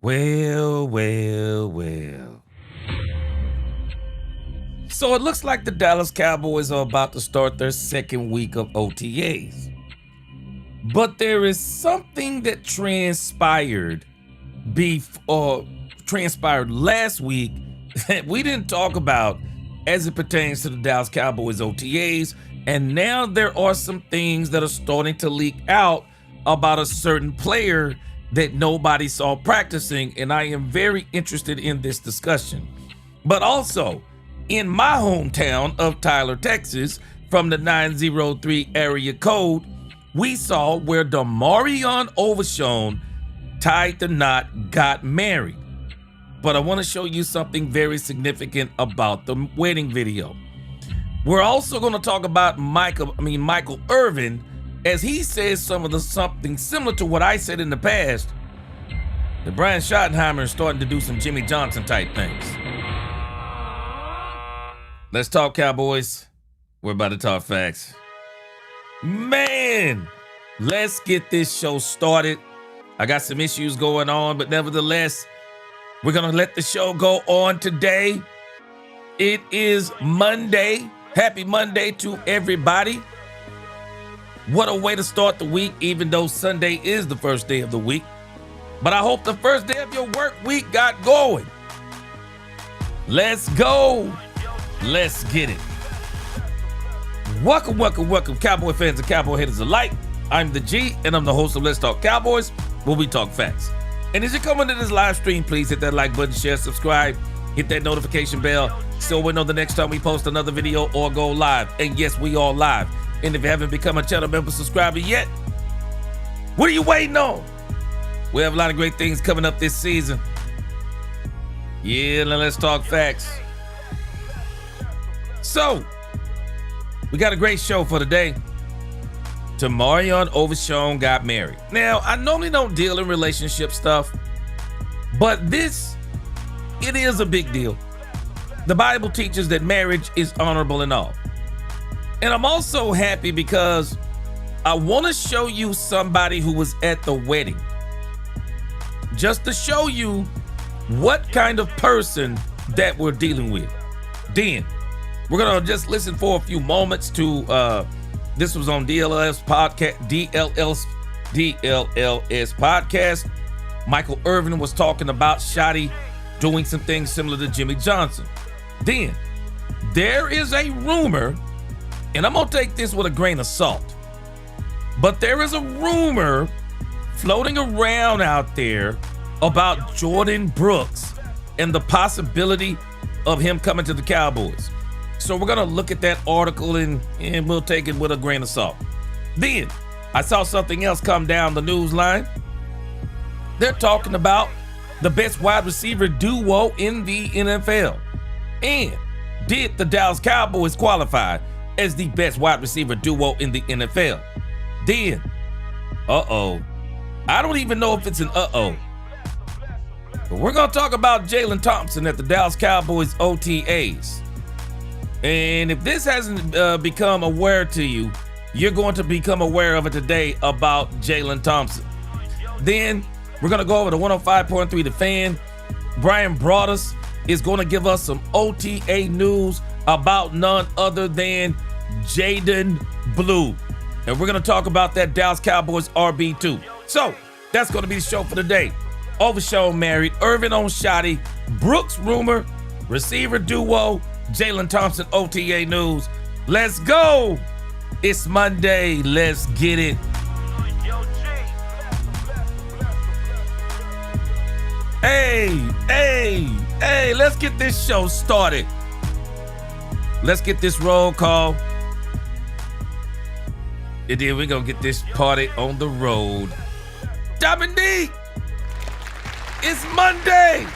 Well, well, well. So it looks like the Dallas Cowboys are about to start their second week of OTAs. But there is something that transpired last week that we didn't talk about as it pertains to the Dallas Cowboys OTAs. And now there are some things that are starting to leak out about a certain player that nobody saw practicing, and I am very interested in this discussion. But also, in my hometown of Tyler, Texas, from the 903 area code, we saw where Demarion Overshown tied the knot, got married. But I want to show you something very significant about the wedding video. We're also going to talk about Michael Irvin, as he says something similar to what I said in the past, that Brian Schottenheimer is starting to do some Jimmy Johnson type things. Let's talk Cowboys. We're about to talk facts. Man, let's get this show started. I got some issues going on, but nevertheless, we're going to let the show go on today. It is Monday. Happy Monday to everybody. What a way to start the week, even though Sunday is the first day of the week. But I hope the first day of your work week got going. Let's go. Let's get it. Welcome, Cowboy fans and Cowboy haters alike. I'm the G, and I'm the host of Let's Talk Cowboys, where we talk facts. And as you come into this live stream, please hit that like button, share, subscribe, hit that notification bell, so we know the next time we post another video or go live. And yes, we are live. And if you haven't become a channel member subscriber yet, what are you waiting on? We have a lot of great things coming up this season. Yeah, let's talk facts. So, we got a great show for today. Demarion Overshown got married. Now, I normally don't deal in relationship stuff, but it is a big deal. The Bible teaches that marriage is honorable and all. And I'm also happy because I want to show you somebody who was at the wedding, just to show you what kind of person that we're dealing with. Then we're gonna just listen for a few moments to this was on DLL's podcast. Michael Irvin was talking about Schotty doing some things similar to Jimmy Johnson. Then there is a rumor, and I'm gonna take this with a grain of salt, but there is a rumor floating around out there about Jordyn Brooks and the possibility of him coming to the Cowboys. So we're gonna look at that article and we'll take it with a grain of salt. Then I saw something else come down the news line. They're talking about the best wide receiver duo in the NFL. And did the Dallas Cowboys qualify as the best wide receiver duo in the NFL? Then, I don't even know if it's an but we're gonna talk about Jalen Thompson at the Dallas Cowboys OTAs. And if this hasn't become aware to you, you're going to become aware of it today about Jalen Thompson. Then we're gonna go over to 105.3 The Fan. Brian Broaddus is gonna give us some OTA news about none other than Jaydon Blue. And we're gonna talk about that Dallas Cowboys RB2. So that's gonna be the show for today. Overshown married, Irvin On Schotty, Brooks rumor, receiver duo, Jalen Thompson OTA news. Let's go. It's Monday. Let's get it. Hey, let's get this show started. Let's get this roll call. And then we're gonna get this party on the road. Dominique, it's Monday.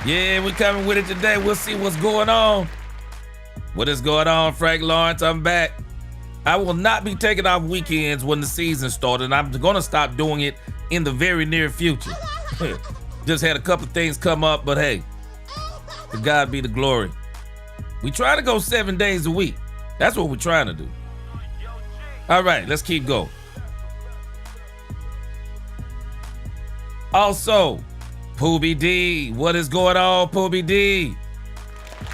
Yeah, we're coming with it today. We'll see what's going on. What is going on, Frank Lawrence? I'm back. I will not be taking off weekends when the season started. And I'm gonna stop doing it in the very near future. Just had a couple of things come up, but hey, to God be the glory. We try to go 7 days a week. That's what we're trying to do. All right, let's keep going. Also, Poobie D, what is going on, Poobie D?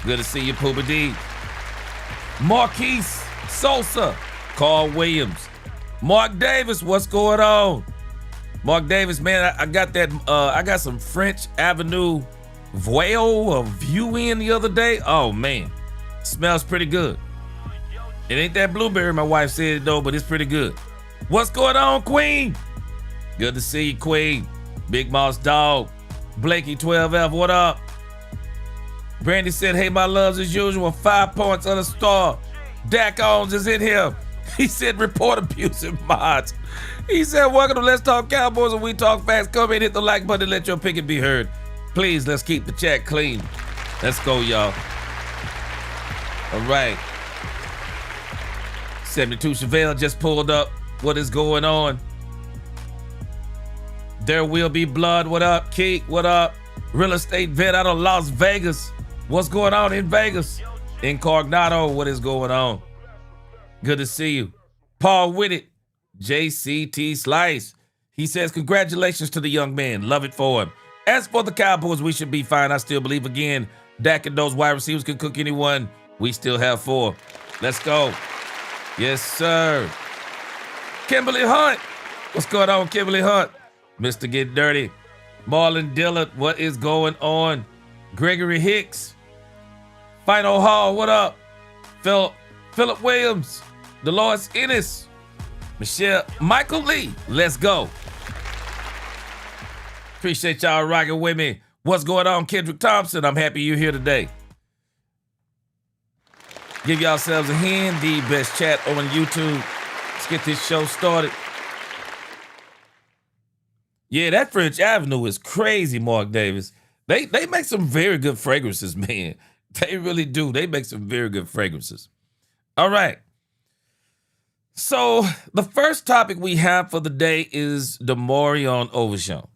Good to see you, Poobie D. Marquise Sosa, Carl Williams. Mark Davis, what's going on? Mark Davis, man, I got that, I got some French Avenue Voile or View in the other day. Oh, man, smells pretty good. It ain't that blueberry, my wife said, though, but it's pretty good. What's going on, Queen? Good to see you, Queen. Big Moss Dog. Blakey 12F, what up? Brandy said, hey, my loves, as usual, 5 points on a star. Dak Owens is in here. He said, report abusive mods. He said, welcome to Let's Talk Cowboys, and we talk fast. Come in, hit the like button, and let your picket be heard. Please, let's keep the chat clean. Let's go, y'all. All right. 72 Chevelle just pulled up. What is going on? There will be blood. What up, Keek? What up? Real estate vet out of Las Vegas. What's going on in Vegas? Incognito, what is going on? Good to see you. Paul Whitted, JCT Slice. He says, congratulations to the young man. Love it for him. As for the Cowboys, we should be fine. I still believe, again, Dak and those wide receivers can cook anyone. We still have 4. Let's go. Yes, sir. Kimberly Hunt. What's going on, Kimberly Hunt? Mr. Get Dirty. Marlon Dillard, what is going on? Gregory Hicks. Final Hall, what up? Philip Williams. Dolores Ennis. Michael Lee, let's go. Appreciate y'all rocking with me. What's going on, Kendrick Thompson? I'm happy you're here today. Give yourselves a hand, the best chat on YouTube. Let's get this show started. Yeah, that French Avenue is crazy, Mark Davis. They make some very good fragrances, man. They really do. They make some very good fragrances. All right. So the first topic we have for the day is Demarion Overshown.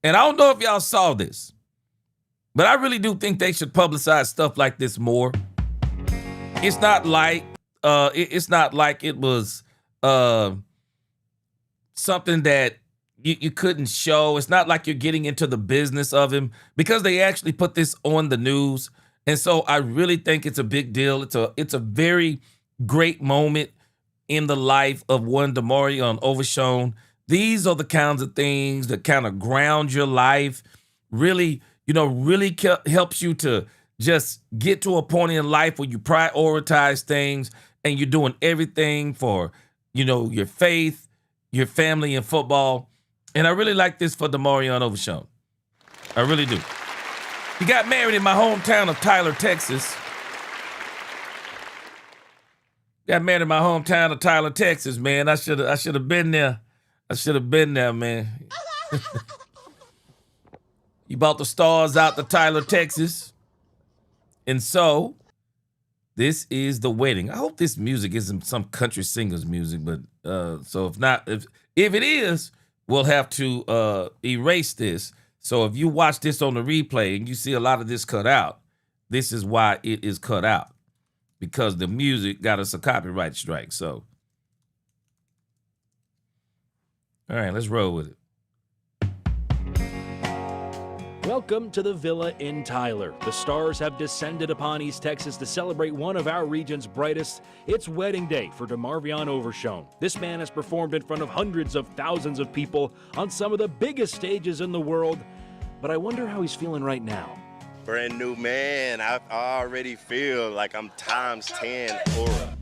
And I don't know if y'all saw this, but I really do think they should publicize stuff like this more. It's not like it was something that you couldn't show. It's not like you're getting into the business of him, because they actually put this on the news. And so I really think it's a big deal. It's a very great moment in the life of one Demarion Overshown. These are the kinds of things that kind of ground your life, really helps you to just get to a point in life where you prioritize things and you're doing everything for, your faith, your family, and football. And I really like this for Demarion Overshown. I really do. He got married in my hometown of Tyler, Texas. Got married in my hometown of Tyler, Texas, man. I should have been there. I should have been there, man. He bought the stars out to Tyler, Texas. And so, this is the wedding. I hope this music isn't some country singer's music, but so if not, if it is, we'll have to erase this. So if you watch this on the replay and you see a lot of this cut out, this is why it is cut out, because the music got us a copyright strike. So, all right, let's roll with it. Welcome to the Villa in Tyler. The stars have descended upon East Texas to celebrate one of our region's brightest. It's wedding day for Demarion Overshown. This man has performed in front of hundreds of thousands of people on some of the biggest stages in the world. But I wonder how he's feeling right now. Brand new man. I already feel like I'm times 10 aura.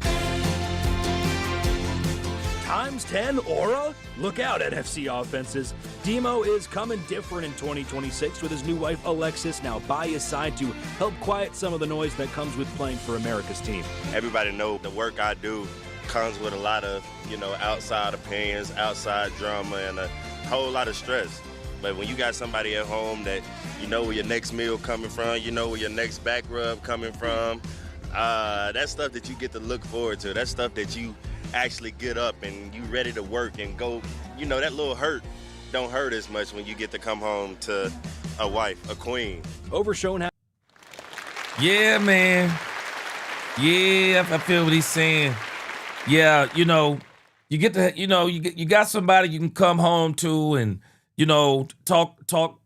Times 10 aura? Look out, NFC offenses. Demo is coming different in 2026 with his new wife Alexis now by his side to help quiet some of the noise that comes with playing for America's team. Everybody know the work I do comes with a lot of, outside opinions, outside drama, and a whole lot of stress. But when you got somebody at home that you know where your next meal coming from, you know where your next back rub coming from, that's stuff that you get to look forward to. That's stuff that you actually get up and you ready to work and go. That little hurt don't hurt as much when you get to come home to a wife, a queen. Overshown. Yeah, man. Yeah, I feel what he's saying. Yeah, you get to, you got somebody you can come home to and, talk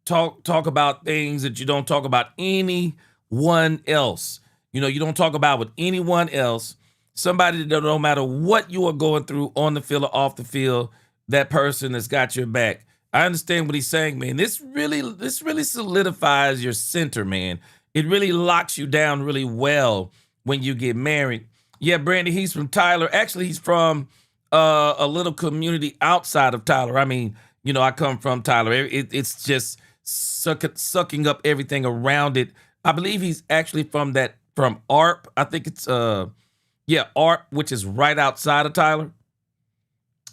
talk about things that you don't talk about anyone else. You know, you don't talk about with anyone else. Somebody that no matter what you are going through on the field or off the field, that person has got your back. I understand what he's saying, man. This really solidifies your center, man. It really locks you down really well when you get married. Yeah, Brandy, he's from Tyler. Actually, he's from a little community outside of Tyler. I mean, you know, I come from Tyler. It's just sucking up everything around it. I believe he's actually from ARP. I think it's ARP, which is right outside of Tyler.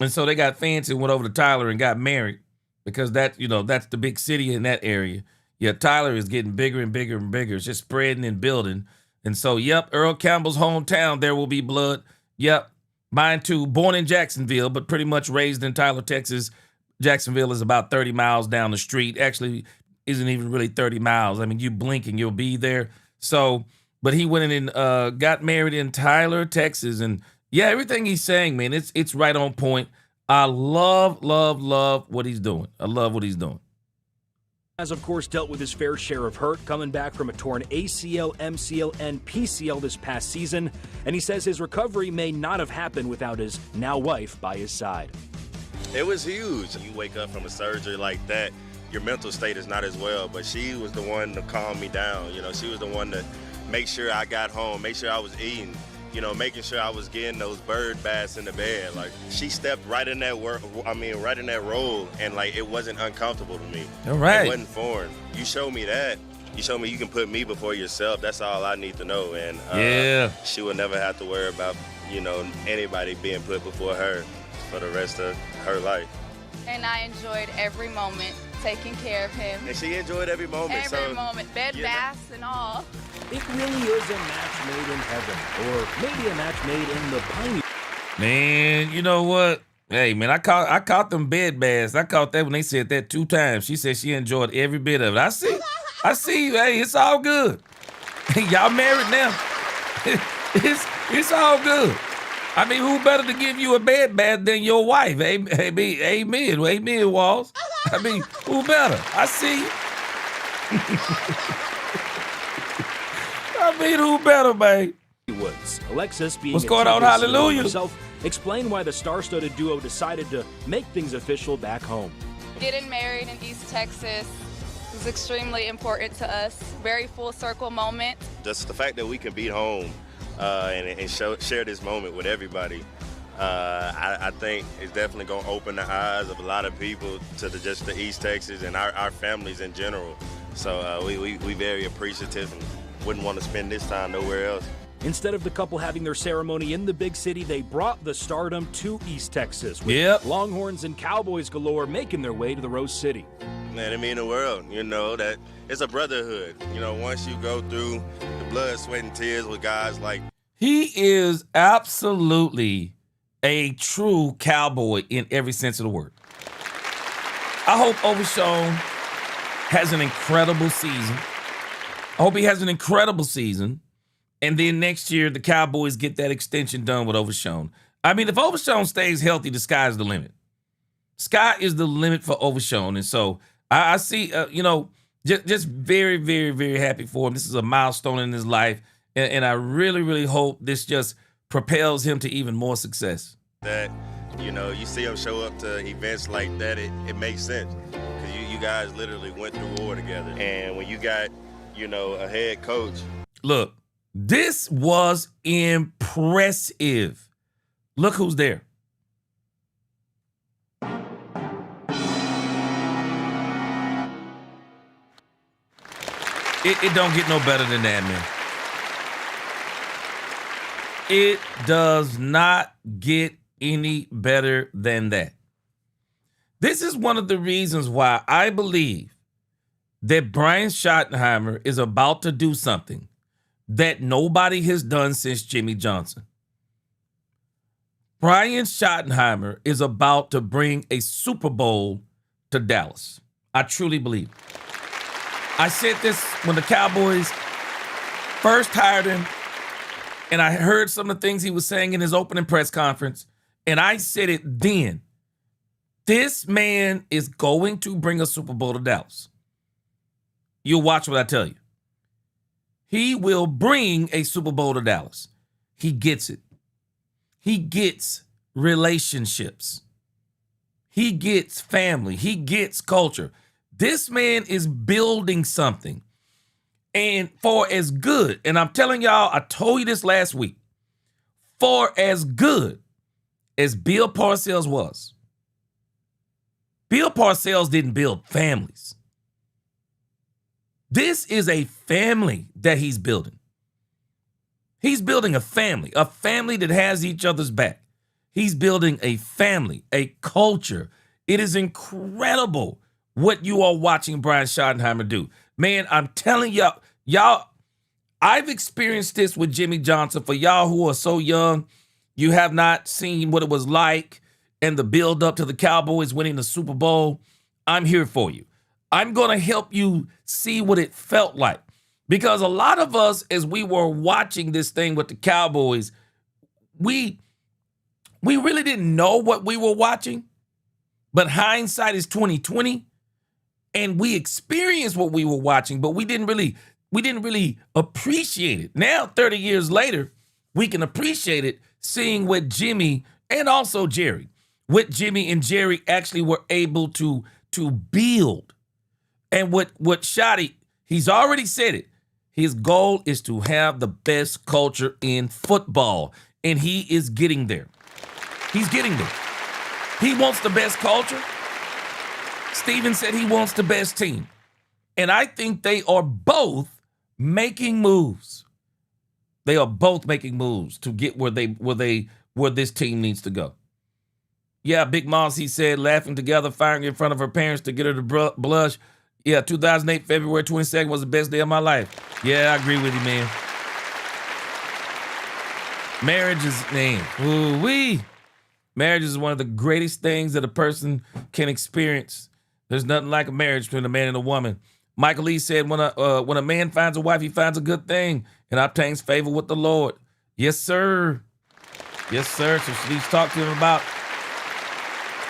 And so they got fancy and went over to Tyler and got married because that's the big city in that area. Yeah, Tyler is getting bigger and bigger and bigger. It's just spreading and building. And so, yep, Earl Campbell's hometown, there will be blood. Yep, mine too. Born in Jacksonville, but pretty much raised in Tyler, Texas. Jacksonville is about 30 miles down the street. Actually, isn't even really 30 miles. I mean, you blink and you'll be there. So, but he went in and got married in Tyler, Texas. And yeah, everything he's saying, man, it's right on point. I love what he's doing. I love what he's doing. Has, of course, dealt with his fair share of hurt, coming back from a torn ACL, MCL, and PCL this past season. And he says his recovery may not have happened without his now wife by his side. It was huge. You wake up from a surgery like that, your mental state is not as well, but she was the one to calm me down. You know, she was the one to make sure I got home, make sure I was eating, you know, making sure I was getting those bird baths in the bed. Like, she stepped right in that right in that role, and like, it wasn't uncomfortable to me. All right. It wasn't foreign. You showed me that. You showed me you can put me before yourself. That's all I need to know. And yeah, she will never have to worry about, you know, anybody being put before her for the rest of her life. And I enjoyed every moment taking care of him. And she enjoyed every moment. Every moment, bed, baths, and all. It really is a match made in heaven, or maybe a match made in the piney. Man, you know what? Hey, man, I caught them bed baths. I caught that when they said that 2 times. She said she enjoyed every bit of it. I see. Hey, it's all good. Y'all married now. it's all good. I mean, who better to give you a bed bath than your wife? Amen, Walls. I mean, who better? I see you. I mean, who better, man? Woods. Alexis, being what's going on? Hallelujah. Himself, explain why the star-studded duo decided to make things official back home. Getting married in East Texas was extremely important to us. Very full circle moment. Just the fact that we can be home and share this moment with everybody, I think it's definitely going to open the eyes of a lot of people to just the East Texas and our families in general. So we very appreciative and wouldn't want to spend this time nowhere else. Instead of the couple having their ceremony in the big city, they brought the stardom to East Texas, with Longhorns and Cowboys galore making their way to the Rose City. Man, it mean the world, you know, that it's a brotherhood. You know, once you go through the blood, sweat, and tears with guys like... He is absolutely a true cowboy in every sense of the word. I hope Overshown has an incredible season. I hope he has an incredible season. And then next year, the Cowboys get that extension done with Overshown. I mean, if Overshown stays healthy, the sky's the limit. Sky is the limit for Overshown. And so I see, just very, very, very happy for him. This is a milestone in his life. And I really, really hope this just propels him to even more success. That, you know, you see him show up to events like that, it makes sense. Because you guys literally went through war together. And when you got, you know, a head coach. Look, this was impressive. Look who's there. It don't get no better than that, man. It does not get any better than that. This is one of the reasons why I believe that Brian Schottenheimer is about to do something that nobody has done since Jimmy Johnson. Brian Schottenheimer is about to bring a Super Bowl to Dallas. I truly believe it. I said this when the Cowboys first hired him, and I heard some of the things he was saying in his opening press conference, and I said it then. This man is going to bring a Super Bowl to Dallas. You'll watch what I tell you. He will bring a Super Bowl to Dallas. He gets it. He gets relationships. He gets family. He gets culture. This man is building something. And for as good, and I'm telling y'all, I told you this last week, for as good as Bill Parcells was, Bill Parcells didn't build families. This is a family that he's building. He's building a family that has each other's back. He's building a family, a culture. It is incredible what you are watching Brian Schottenheimer do. Man, I'm telling y'all, I've experienced this with Jimmy Johnson. For y'all who are so young, you have not seen what it was like and the build up to the Cowboys winning the Super Bowl. I'm here for you. I'm going to help you see what it felt like. Because a lot of us, as we were watching this thing with the Cowboys, we really didn't know what we were watching. But hindsight is 20/20. And we experienced what we were watching, but we didn't really appreciate it. Now, 30 years later, we can appreciate it, seeing what Jimmy and also Jerry, what Jimmy and Jerry actually were able to build. And what Schotty, he's already said it. His goal is to have the best culture in football, and he is getting there. He's getting there. He wants the best culture. Steven said he wants the best team. And I think they are both making moves. They are both making moves to get where this team needs to go. Yeah, Big Moss, he said, laughing together, firing in front of her parents to get her to blush. Yeah, 2008, February 22nd was the best day of my life. Yeah, I agree with you, man. Marriage is, man, ooh-wee. Marriage is one of the greatest things that a person can experience. There's nothing like a marriage between a man and a woman. Michael Lee said, when a man finds a wife, he finds a good thing and obtains favor with the Lord. Yes, sir. Yes, sir. So she needs to talk to him about...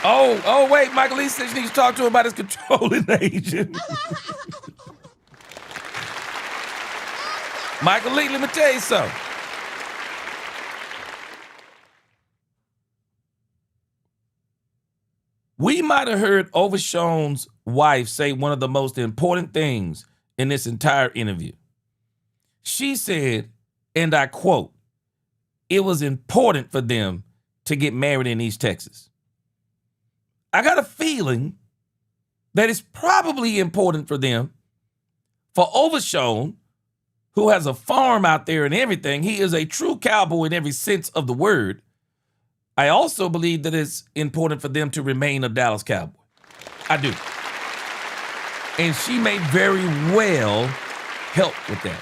Oh, wait. Michael Lee said she needs to talk to him about his controlling agent. Michael Lee, let me tell you something. We might have heard Overshown's wife say one of the most important things in this entire interview. She said, and I quote, it was important for them to get married in East Texas. I got a feeling that it's probably important for them, for Overshown, who has a farm out there and everything. He is a true cowboy in every sense of the word. I also believe that it's important for them to remain a Dallas Cowboy. I do. And she may very well help with that.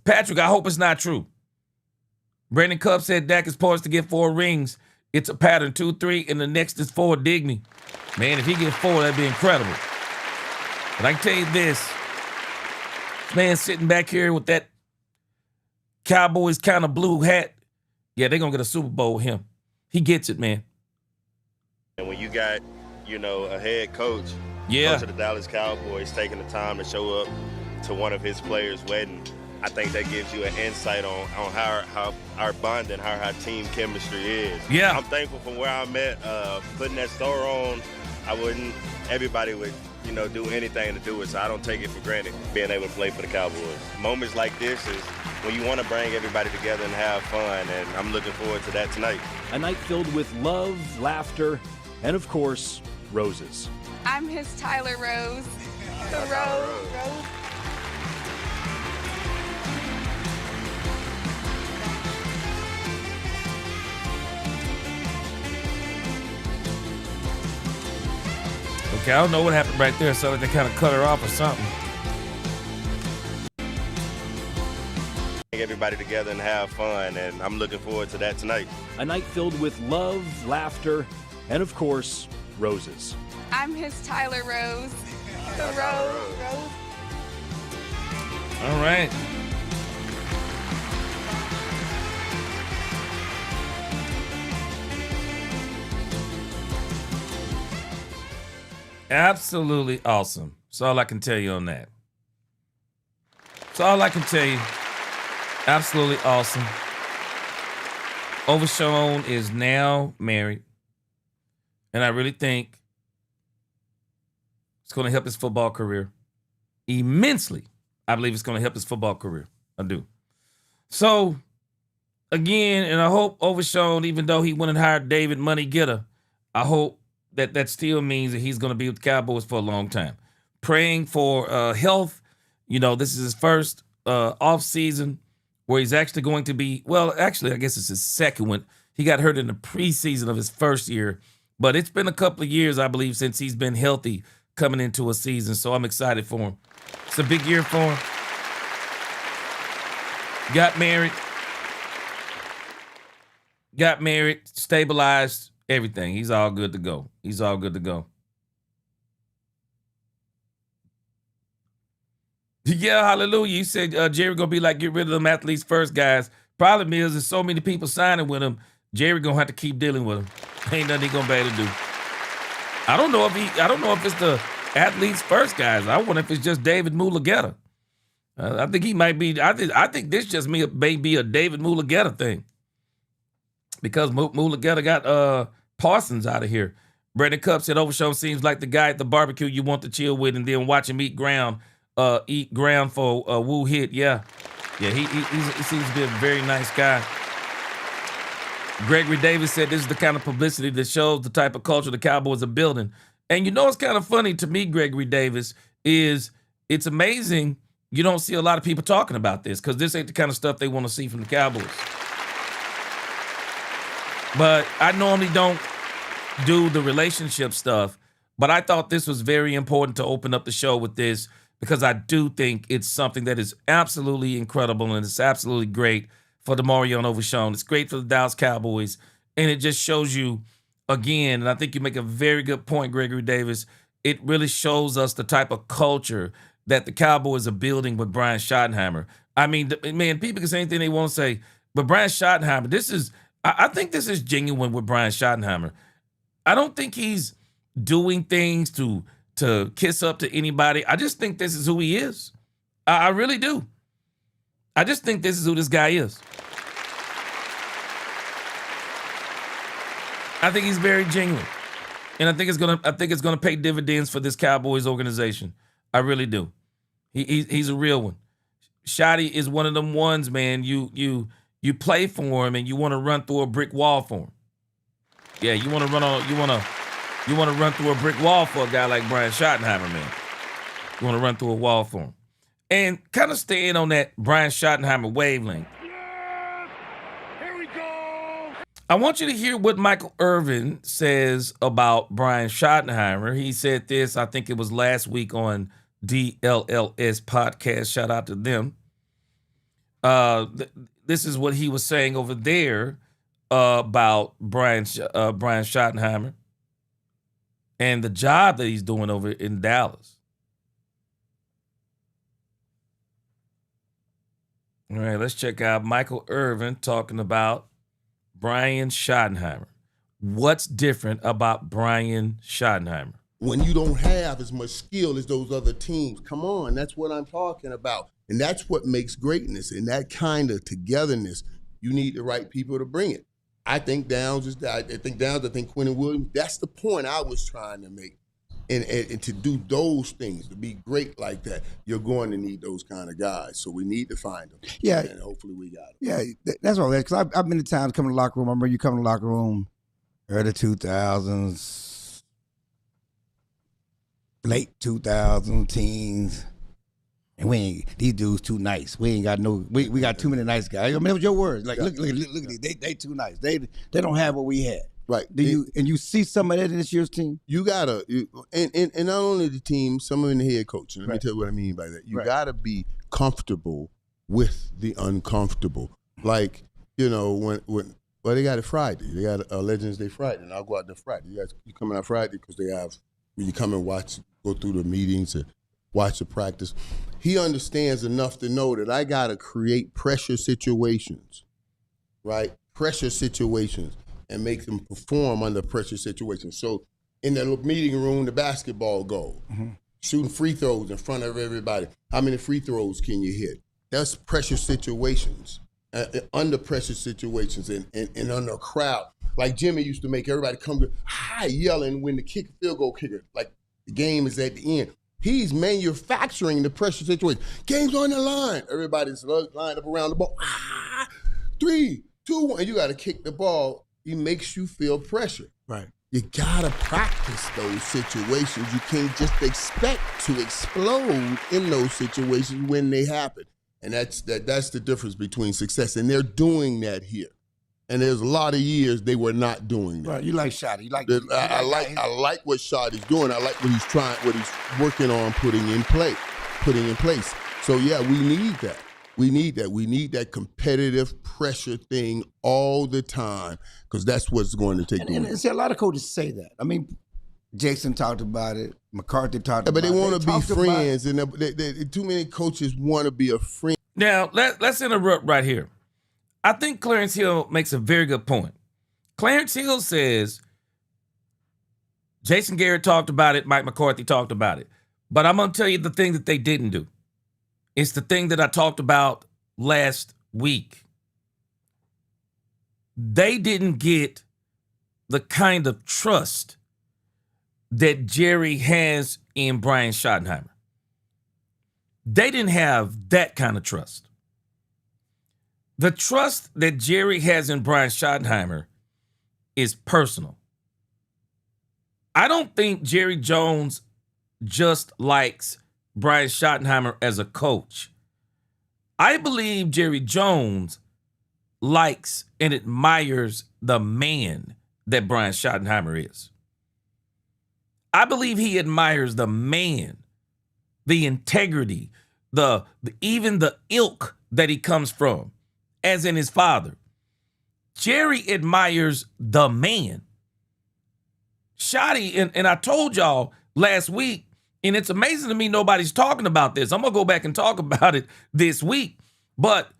Patrick, I hope it's not true. Brandon Cupp said Dak is poised to get 4 rings. It's a pattern, 2, 3, and the next is 4. Dig me. Man, if he gets 4, that'd be incredible. But I can tell you this man sitting back here with that Cowboys kind of blue hat, yeah, they're going to get a Super Bowl with him. He gets it, man. And when you got, a head coach, coach of the Dallas Cowboys, taking the time to show up to one of his players' wedding, I think that gives you an insight on how our bond and how our team chemistry is. Yeah. I'm thankful for where I'm at. Putting that store on, everybody would, do anything to do it, so I don't take it for granted being able to play for the Cowboys. Moments like this is when you want to bring everybody together and have fun, and I'm looking forward to that tonight. A night filled with love, laughter, and of course, roses. I'm his Tyler Rose. The Rose. Okay, I don't know what happened right there. It sounded like they kind of cut her off or something. Bring everybody together and have fun, and I'm looking forward to that tonight. A night filled with love, laughter, and of course, roses. I'm his Tyler Rose. The Rose. All right. Absolutely awesome. That's all I can tell you on that. That's all I can tell you. Absolutely awesome. Overshown is now married. And I really think it's going to help his football career immensely. I believe it's going to help his football career. I do. So, again, and I hope Overshown, even though he went and hired David Money Getter, I hope that still means that he's going to be with the Cowboys for a long time. Praying for health. You know, this is his first off season where he's actually going to be, well, actually, I guess it's his second one. He got hurt in the preseason of his first year, but it's been a couple of years, I believe, since he's been healthy coming into a season, so I'm excited for him. It's a big year for him. Got married, stabilized, everything. He's all good to go. He's all good to go. Yeah, hallelujah. You said Jerry gonna be like, get rid of them athletes first, guys. Problem is, there's so many people signing with him. Jerry gonna have to keep dealing with him. Ain't nothing he gonna be able to do. I don't know if it's the athletes first, guys. I wonder if it's just David Mulugeta. I think he might be. I think this just may be a David Mulugeta thing because Mulugeta got Parsons out of here. Brandon Cup said Overshown seems like the guy at the barbecue you want to chill with and then watch him eat ground for a woo hit. Yeah, he seems to be a very nice guy. Gregory Davis said this is the kind of publicity that shows the type of culture the Cowboys are building. And you know what's kind of funny to me, Gregory Davis, is it's amazing you don't see a lot of people talking about this because this ain't the kind of stuff they want to see from the Cowboys. But I normally don't do the relationship stuff, but I thought this was very important to open up the show with this because I do think it's something that is absolutely incredible and it's absolutely great for Demarion Overshown. It's great for the Dallas Cowboys, and it just shows you, again, and I think you make a very good point, Gregory Davis, it really shows us the type of culture that the Cowboys are building with Brian Schottenheimer. I mean, man, people can say anything they want to say, but Brian Schottenheimer, I think this is genuine with Brian Schottenheimer. I don't think he's doing things to kiss up to anybody. I just think this is who he is. I really do. I just think this is who this guy is. I think he's very genuine. And I think it's gonna pay dividends for this Cowboys organization. I really do. He's a real one. Schotty is one of them ones, man. You play for him and you want to run through a brick wall for him. Yeah, you want to run through a brick wall for a guy like Brian Schottenheimer, man. You want to run through a wall for him. And kind of staying on that Brian Schottenheimer wavelength. Yes! Here we go! I want you to hear what Michael Irvin says about Brian Schottenheimer. He said this, I think it was last week on DLLS podcast. Shout out to them. This is what he was saying over there about Brian Schottenheimer and the job that he's doing over in Dallas. All right, let's check out Michael Irvin talking about Brian Schottenheimer. What's different about Brian Schottenheimer? When you don't have as much skill as those other teams, come on, that's what I'm talking about. And that's what makes greatness. And that kind of togetherness, you need the right people to bring it. I think Downs, I think Quentin Williams, that's the point I was trying to make. And to do those things, to be great like that, you're going to need those kind of guys. So we need to find them. Yeah. And hopefully we got them. Yeah, that's all that. Because I've been to town, come to the locker room. I remember you come to the locker room early 2000s, late 2000s, teens. And these dudes too nice. We ain't got we got too many nice guys. I mean, that was your words. Like, look at these. They too nice. They don't have what we had. Right. You see some of that in this year's team? You gotta, and not only the team, some of the head coach. Let me tell you what I mean by that. You gotta be comfortable with the uncomfortable. Like, when they got it Friday. They got Legends Day Friday, and I'll go out there Friday. You coming out Friday because when you come and go through the meetings and watch the practice. He understands enough to know that I gotta create pressure situations, right? Pressure situations. And make them perform under pressure situations. So in the meeting room, the basketball goal. Mm-hmm. shooting free throws in front of everybody. How many free throws can you hit? That's pressure situations, under pressure situations, and under a crowd. Like Jimmy used to make everybody come high yelling when the field goal kicker, like the game is at the end. He's manufacturing the pressure situation. Game's on the line. Everybody's lined up around the ball. 3, 2, 1. You got to kick the ball. He makes you feel pressure. Right. You got to practice those situations. You can't just expect to explode in those situations when they happen. And that's the difference between success. And they're doing that here. And there's a lot of years they were not doing that. Right, you like Schotty. I like what Schotty's doing. I like what he's working on putting in place. So yeah, we need that. We need that competitive pressure thing all the time because that's what's going to take. And see, a lot of coaches say that. I mean, Jason talked about it. McCarthy talked about it. But they want to be friends, and too many coaches want to be a friend. Now let's interrupt right here. I think Clarence Hill makes a very good point. Clarence Hill says, Jason Garrett talked about it, Mike McCarthy talked about it. But I'm going to tell you the thing that they didn't do. It's the thing that I talked about last week. They didn't get the kind of trust that Jerry has in Brian Schottenheimer. They didn't have that kind of trust. The trust that Jerry has in Brian Schottenheimer is personal. I don't think Jerry Jones just likes Brian Schottenheimer as a coach. I believe Jerry Jones likes and admires the man that Brian Schottenheimer is. I believe he admires the man, the integrity, even the ilk that he comes from, as in his father. Jerry admires the man. Schotty, and I told y'all last week, and it's amazing to me nobody's talking about this. I'm going to go back and talk about it this week. But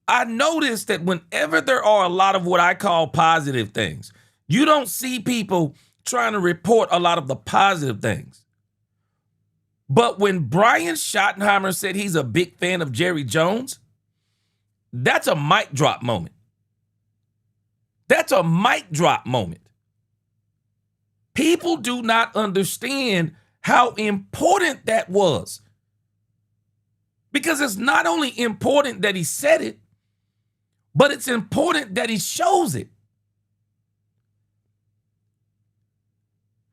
I noticed that whenever there are a lot of what I call positive things, you don't see people trying to report a lot of the positive things. But when Brian Schottenheimer said he's a big fan of Jerry Jones, that's a mic drop moment. That's a mic drop moment. People do not understand how important that was. Because it's not only important that he said it, but it's important that he shows it.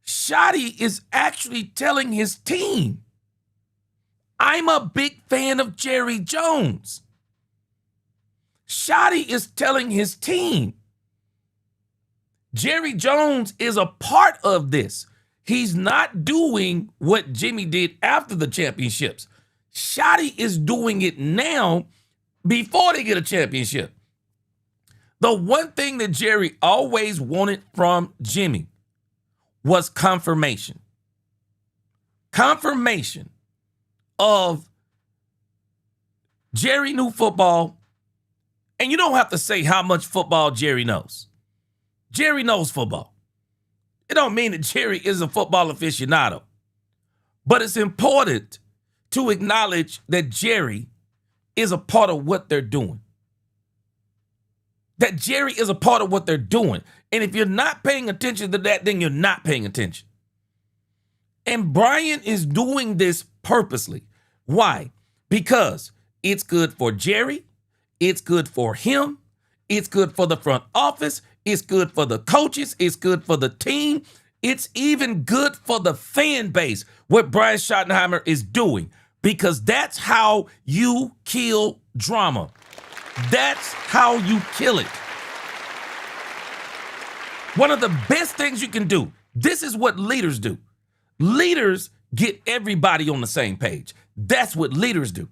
Schotty is actually telling his team, I'm a big fan of Jerry Jones. Schotty is telling his team, Jerry Jones is a part of this. He's not doing what Jimmy did after the championships. Schotty is doing it now before they get a championship. The one thing that Jerry always wanted from Jimmy was confirmation. Confirmation of Jerry knew football. And you don't have to say how much football Jerry knows. Jerry knows football. It don't mean that Jerry is a football aficionado. But it's important to acknowledge that Jerry is a part of what they're doing. That Jerry is a part of what they're doing. And if you're not paying attention to that, then you're not paying attention. And Brian is doing this purposely. Why? Because it's good for Jerry. It's good for him. It's good for the front office. It's good for the coaches. It's good for the team. It's even good for the fan base, what Brian Schottenheimer is doing, because that's how you kill drama. That's how you kill it. One of the best things you can do, this is what leaders do. Leaders get everybody on the same page. That's what leaders do.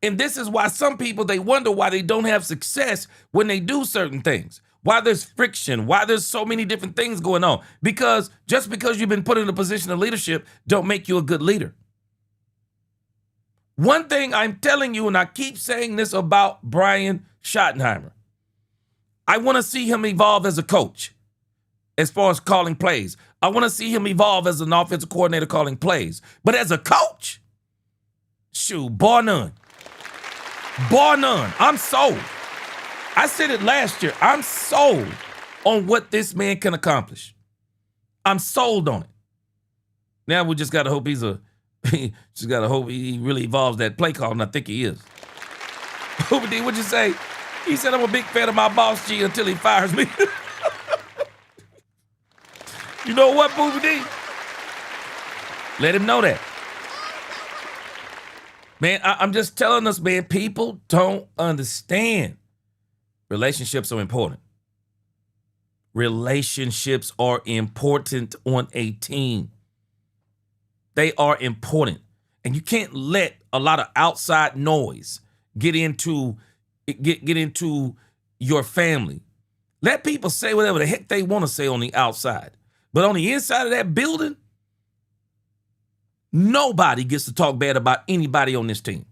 And this is why some people, they wonder why they don't have success when they do certain things. Why there's friction, why there's so many different things going on. Because just because you've been put in a position of leadership don't make you a good leader. One thing I'm telling you, and I keep saying this about Brian Schottenheimer, I want to see him evolve as a coach. as far as calling plays. I want to see him evolve as an offensive coordinator calling plays. But as a coach, shoot, bar none. Bar none. I'm sold. I said it last year. I'm sold on what this man can accomplish. I'm sold on it. Now we just gotta hope he really evolves that play call, and I think he is. Hoover D, what'd you say? He said I'm a big fan of my boss G until he fires me. You know what, Hoover D? Let him know that. Man, I'm just telling us, man, people don't understand. Relationships are important. Relationships are important on a team. They are important. And you can't let a lot of outside noise get into your family. Let people say whatever the heck they want to say on the outside. But on the inside of that building, nobody gets to talk bad about anybody on this team.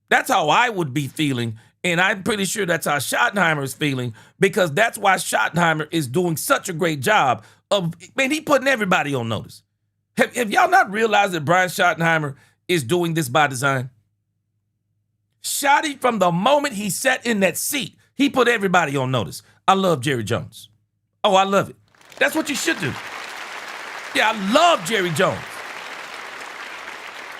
That's how I would be feeling, and I'm pretty sure that's how Schottenheimer is feeling, because that's why Schottenheimer is doing such a great job of, man, he putting everybody on notice. Have y'all not realized that Brian Schottenheimer is doing this by design? Schotty, from the moment he sat in that seat, he put everybody on notice. I love Jerry Jones. Oh, I love it. That's what you should do. Yeah, I love Jerry Jones.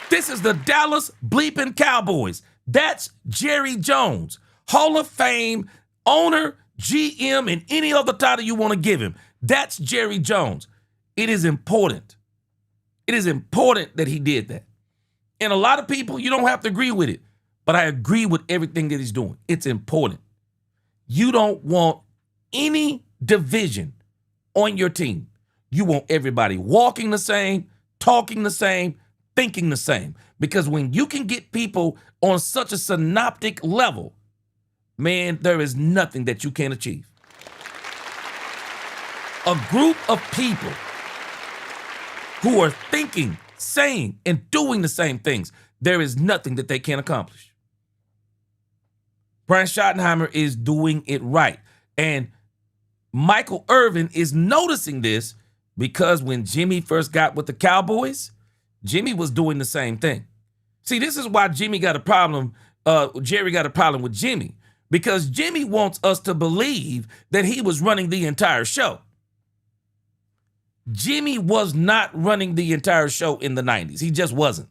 This is the Dallas bleeping Cowboys. That's Jerry Jones, Hall of Fame, owner, GM, and any other title you want to give him. That's Jerry Jones. It is important. It is important that he did that. And a lot of people, you don't have to agree with it, but I agree with everything that he's doing. It's important. You don't want any division on your team. You want everybody walking the same, talking the same, thinking the same. Because when you can get people on such a synoptic level, man, there is nothing that you can't achieve. A group of people who are thinking, saying, and doing the same things, there is nothing that they can't accomplish. Brian Schottenheimer is doing it right. And Michael Irvin is noticing this because when Jimmy first got with the Cowboys, Jimmy was doing the same thing. See, this is why Jerry got a problem with Jimmy, because Jimmy wants us to believe that he was running the entire show. Jimmy was not running the entire show in the 90s. He just wasn't.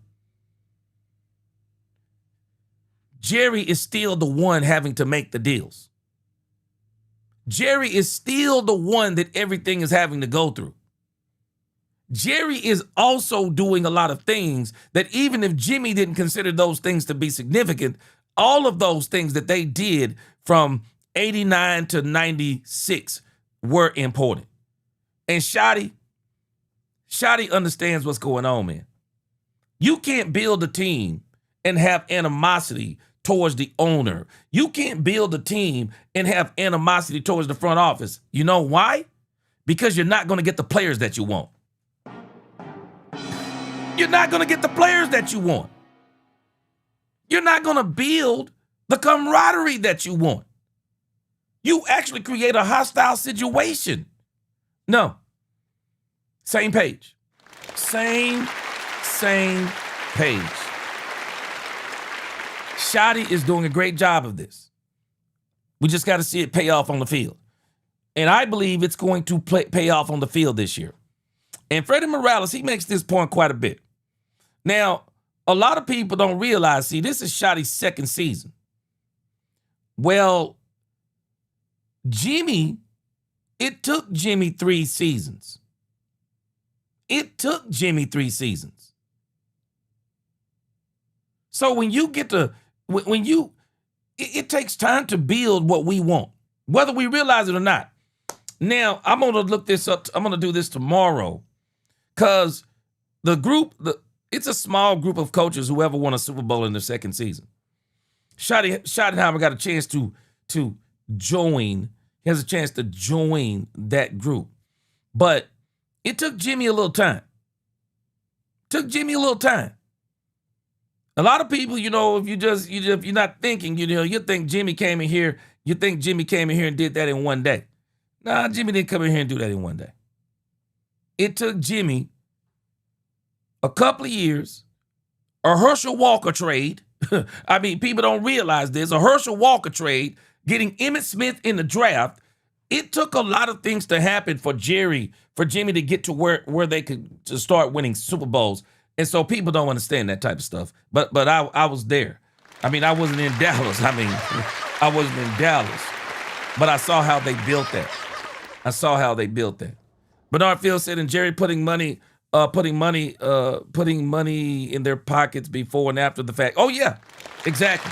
Jerry is still the one having to make the deals. Jerry is still the one that everything is having to go through. Jerry is also doing a lot of things that even if Jimmy didn't consider those things to be significant, all of those things that they did from 89 to 96 were important. And Schotty understands what's going on, man. You can't build a team and have animosity towards the owner. You can't build a team and have animosity towards the front office. You know why? Because you're not going to get the players that you want. You're not going to get the players that you want. You're not going to build the camaraderie that you want. You actually create a hostile situation. No. Same page. Same page. Schotty is doing a great job of this. We just got to see it pay off on the field. And I believe it's going to pay off on the field this year. And Freddie Morales, he makes this point quite a bit. Now, a lot of people don't realize, see, this is Schotty's second season. Well, it took Jimmy 3 seasons. It So when you get to, it takes time to build what we want, whether we realize it or not. Now, I'm going to look this up. I'm going to do this tomorrow because it's a small group of coaches who ever won a Super Bowl in their second season. Schottenheimer got a chance to join. He has a chance to join that group. But it took Jimmy a little time. A lot of people, if you're not thinking, you think Jimmy came in here and did that in one day. Nah, Jimmy didn't come in here and do that in one day. It took Jimmy a couple of years, a Herschel Walker trade. I mean, people don't realize this. A Herschel Walker trade, getting Emmitt Smith in the draft. It took a lot of things to happen for Jimmy to get to where they could to start winning Super Bowls. And so people don't understand that type of stuff. But I was there. I mean, I wasn't in Dallas. I mean, I wasn't in Dallas. But I saw how they built that. Bernard Field said, and Jerry putting money in their pockets before and after the fact. Oh, yeah, exactly.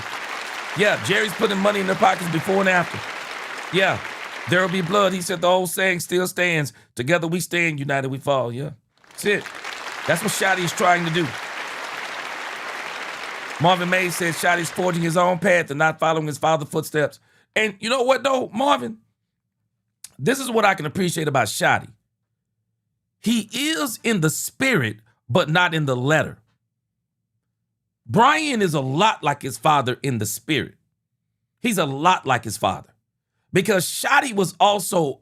Yeah, Jerry's putting money in their pockets before and after. Yeah, there will be blood. He said the old saying still stands. Together we stand, united we fall. Yeah, that's it. That's what Schotty is trying to do. Marvin Mays said Schotty's forging his own path and not following his father's footsteps. And you know what, though, Marvin? This is what I can appreciate about Schotty. He is in the spirit, but not in the letter. Brian is a lot like his father in the spirit. He's a lot like his father. Because Schotty was also,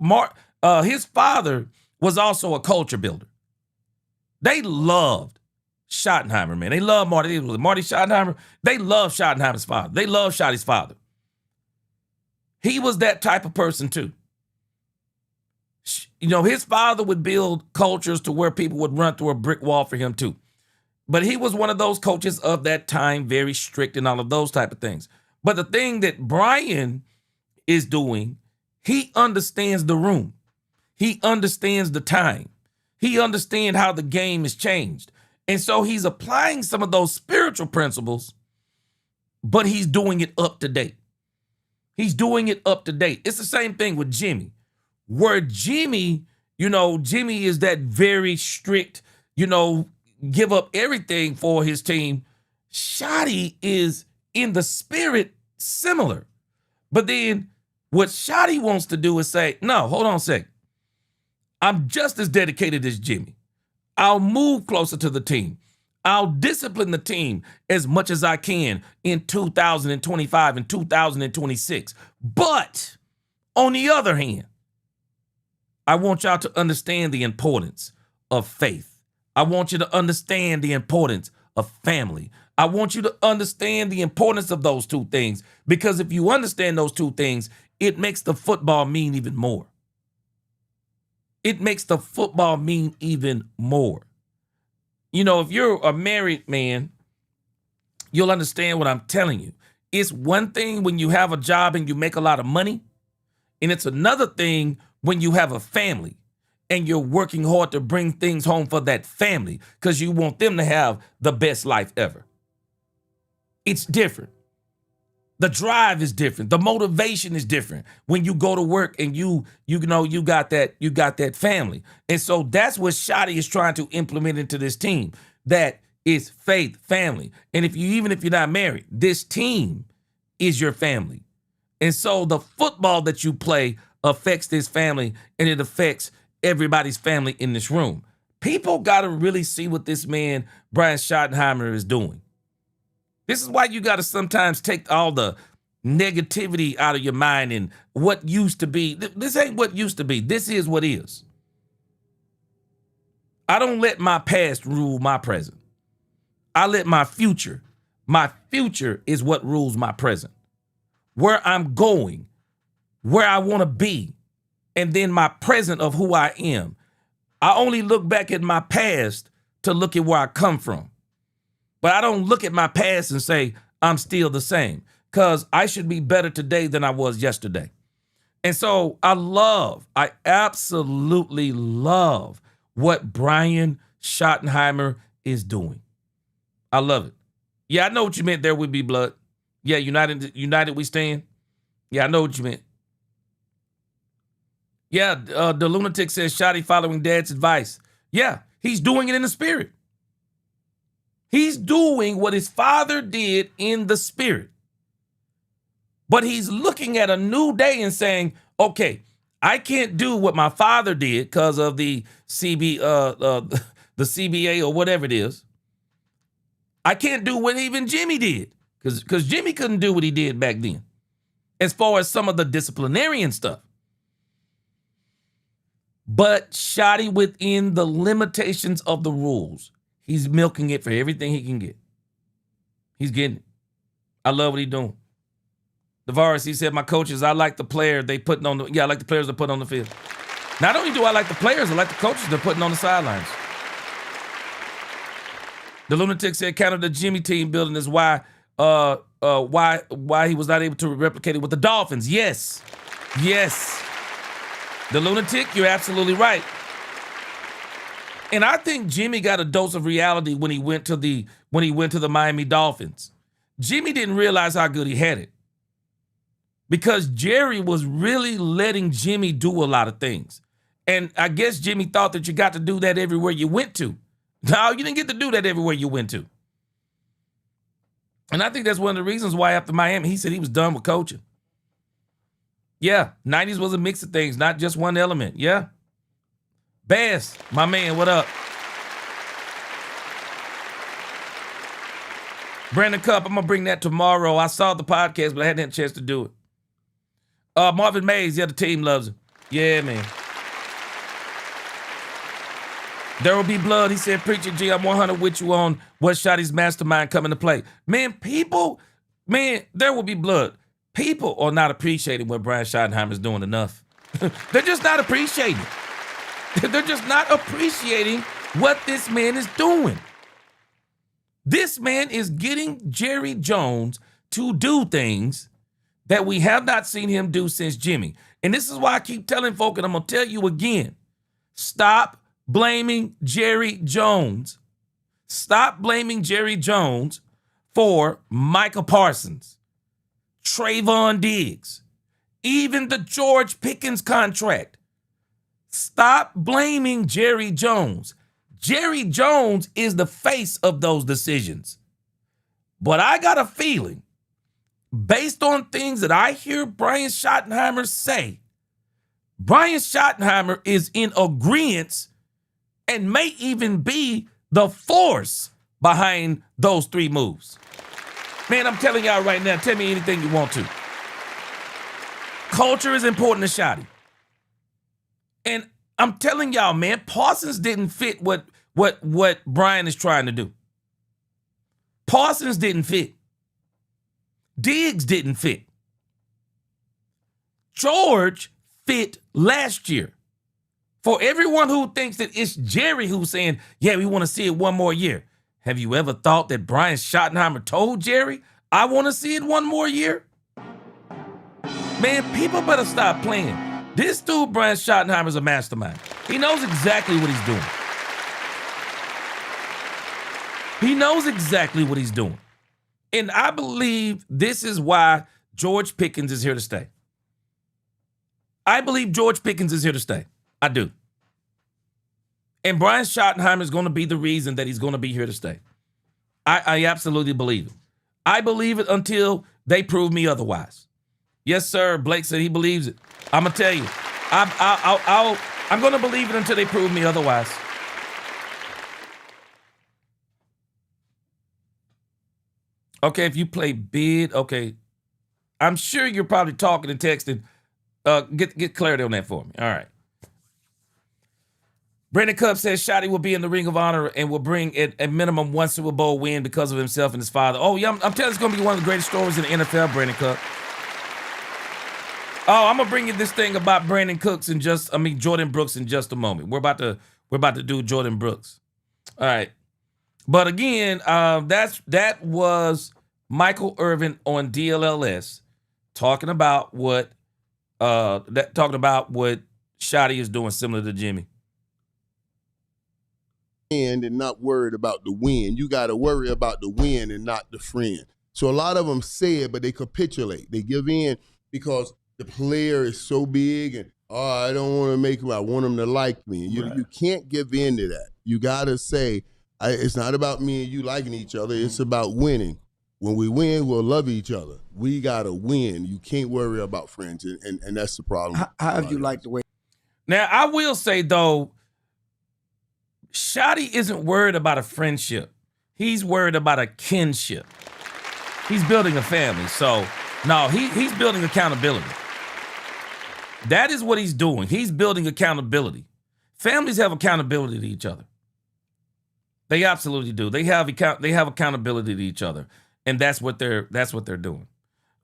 his father was also a culture builder. They loved Schottenheimer, man. They love Marty Schottenheimer. They love Schottenheimer's father. They love Schotty's father. He was that type of person too. You know, his father would build cultures to where people would run through a brick wall for him too. But he was one of those coaches of that time, very strict and all of those type of things. But the thing that Brian is doing, he understands the room. He understands the time. He understands how the game has changed. And so he's applying some of those spiritual principles, but he's doing it up to date. He's doing it up to date. It's the same thing with Jimmy, where Jimmy is that very strict, give up everything for his team. Schotty is in the spirit similar. But then what Schotty wants to do is say, no, hold on a second. I'm just as dedicated as Jimmy. I'll move closer to the team. I'll discipline the team as much as I can in 2025 and 2026. But on the other hand, I want y'all to understand the importance of faith. I want you to understand the importance of family. I want you to understand the importance of those two things, because if you understand those two things, it makes the football mean even more. It makes the football mean even more. If you're a married man, you'll understand what I'm telling you. It's one thing when you have a job and you make a lot of money, and it's another thing when you have a family and you're working hard to bring things home for that family because you want them to have the best life ever. It's different. The drive is different. The motivation is different when you go to work and you got that family. And so that's what Schotty is trying to implement into this team. That is faith, family. And even if you're not married, this team is your family. And so the football that you play affects this family, and it affects everybody's family in this room. People got to really see what this man, Brian Schottenheimer, is doing. This is why you got to sometimes take all the negativity out of your mind and what used to be. This ain't what used to be. This is what is. I don't let my past rule my present. I let my future is what rules my present. Where I'm going, where I want to be, and then my present of who I am. I only look back at my past to look at where I come from. But I don't look at my past and say, I'm still the same, because I should be better today than I was yesterday. And so I absolutely love what Brian Schottenheimer is doing. I love it. Yeah, I know what you meant. There would be blood. Yeah, united we stand. Yeah, I know what you meant. Yeah, the lunatic says Schotty following dad's advice. Yeah, he's doing it in the spirit. He's doing what his father did in the spirit. But he's looking at a new day and saying, okay, I can't do what my father did because of the CBA or whatever it is. I can't do what even Jimmy did because Jimmy couldn't do what he did back then as far as some of the disciplinarian stuff. But Schotty, within the limitations of the rules, he's milking it for everything he can get. He's getting it. I love what he's doing. DeVaris, he said, my coaches, I like the player they putting on the, I like the players they put on the field. Not only do I like the players, I like the coaches they're putting on the sidelines. The Lunatic said Canada Jimmy team building is why he was not able to replicate it with the Dolphins. Yes. The Lunatic, you're absolutely right. And I think Jimmy got a dose of reality when he went to the Miami Dolphins. Jimmy didn't realize how good he had it, because Jerry was really letting Jimmy do a lot of things. And I guess Jimmy thought that you got to do that everywhere you went to. No, you didn't get to do that everywhere you went to. And I think that's one of the reasons why after Miami, he said he was done with coaching. Yeah, 90s was a mix of things, not just one element. Yeah. Bass, my man, what up? Brandon Cup, I'm going to bring that tomorrow. I saw the podcast, but I hadn't had a chance to do it. Marvin Mays, yeah, the team loves him. Yeah, man. There will be blood. He said, Preacher G, I'm 100 with you on what Schotty's mastermind coming to play. Man, there will be blood. People are not appreciating what Brian Schottenheimer's doing enough. They're just not appreciating it. They're just not appreciating what this man is doing. This man is getting Jerry Jones to do things that we have not seen him do since Jimmy. And this is why I keep telling folk, and I'm going to tell you again, stop blaming Jerry Jones. Stop blaming Jerry Jones for Micah Parsons, Trayvon Diggs, even the George Pickens contract. Stop blaming Jerry Jones. Jerry Jones is the face of those decisions. But I got a feeling, based on things that I hear Brian Schottenheimer say, Brian Schottenheimer is in agreement and may even be the force behind those three moves. Man, I'm telling y'all right now, tell me anything you want to. Culture is important to Schotty. And I'm telling y'all, man, Parsons didn't fit what Brian is trying to do. Parsons didn't fit. Diggs didn't fit. George fit last year. For everyone who thinks that it's Jerry who's saying, yeah, we want to see it one more year. Have you ever thought that Brian Schottenheimer told Jerry, I want to see it one more year? Man, people better stop playing. This dude, Brian Schottenheimer, is a mastermind. He knows exactly what he's doing. He knows exactly what he's doing. And I believe this is why George Pickens is here to stay. I believe George Pickens is here to stay. I do. And Brian Schottenheimer is going to be the reason that he's going to be here to stay. I absolutely believe it. I believe it until they prove me otherwise. Yes, sir. Blake said he believes it. I'm going to tell you. I'm going to believe it until they prove me otherwise. Okay, if you play bid, okay. I'm sure you're probably talking and texting. Get clarity on that for me. All right. Brandon Cup says Schotty will be in the Ring of Honor and will bring a minimum one Super Bowl win because of himself and his father. Oh, yeah, I'm telling you, it's going to be one of the greatest stories in the NFL, Brandon Cup. Oh, I'm going to bring you this thing about Jordyn Brooks in just a moment. We're about to do Jordyn Brooks. All right. But again, that was Michael Irvin on DLLS talking about what Schotty is doing similar to Jimmy. And not worried about the win. You got to worry about the win and not the friend. So a lot of them say it, but they capitulate. They give in because the player is so big and, I don't want to make him. I want him to like me. You can't give in to that. You got to say, it's not about me and you liking each other. It's about winning. When we win, we'll love each other. We got to win. You can't worry about friends, and that's the problem. How do you like the way? Now, I will say, though, Schotty isn't worried about a friendship. He's worried about a kinship. He's building a family. So, no, he's building accountability. That is what he's doing. He's building accountability. Families have accountability to each other. They absolutely do. They have accountability to each other, and that's what they're doing.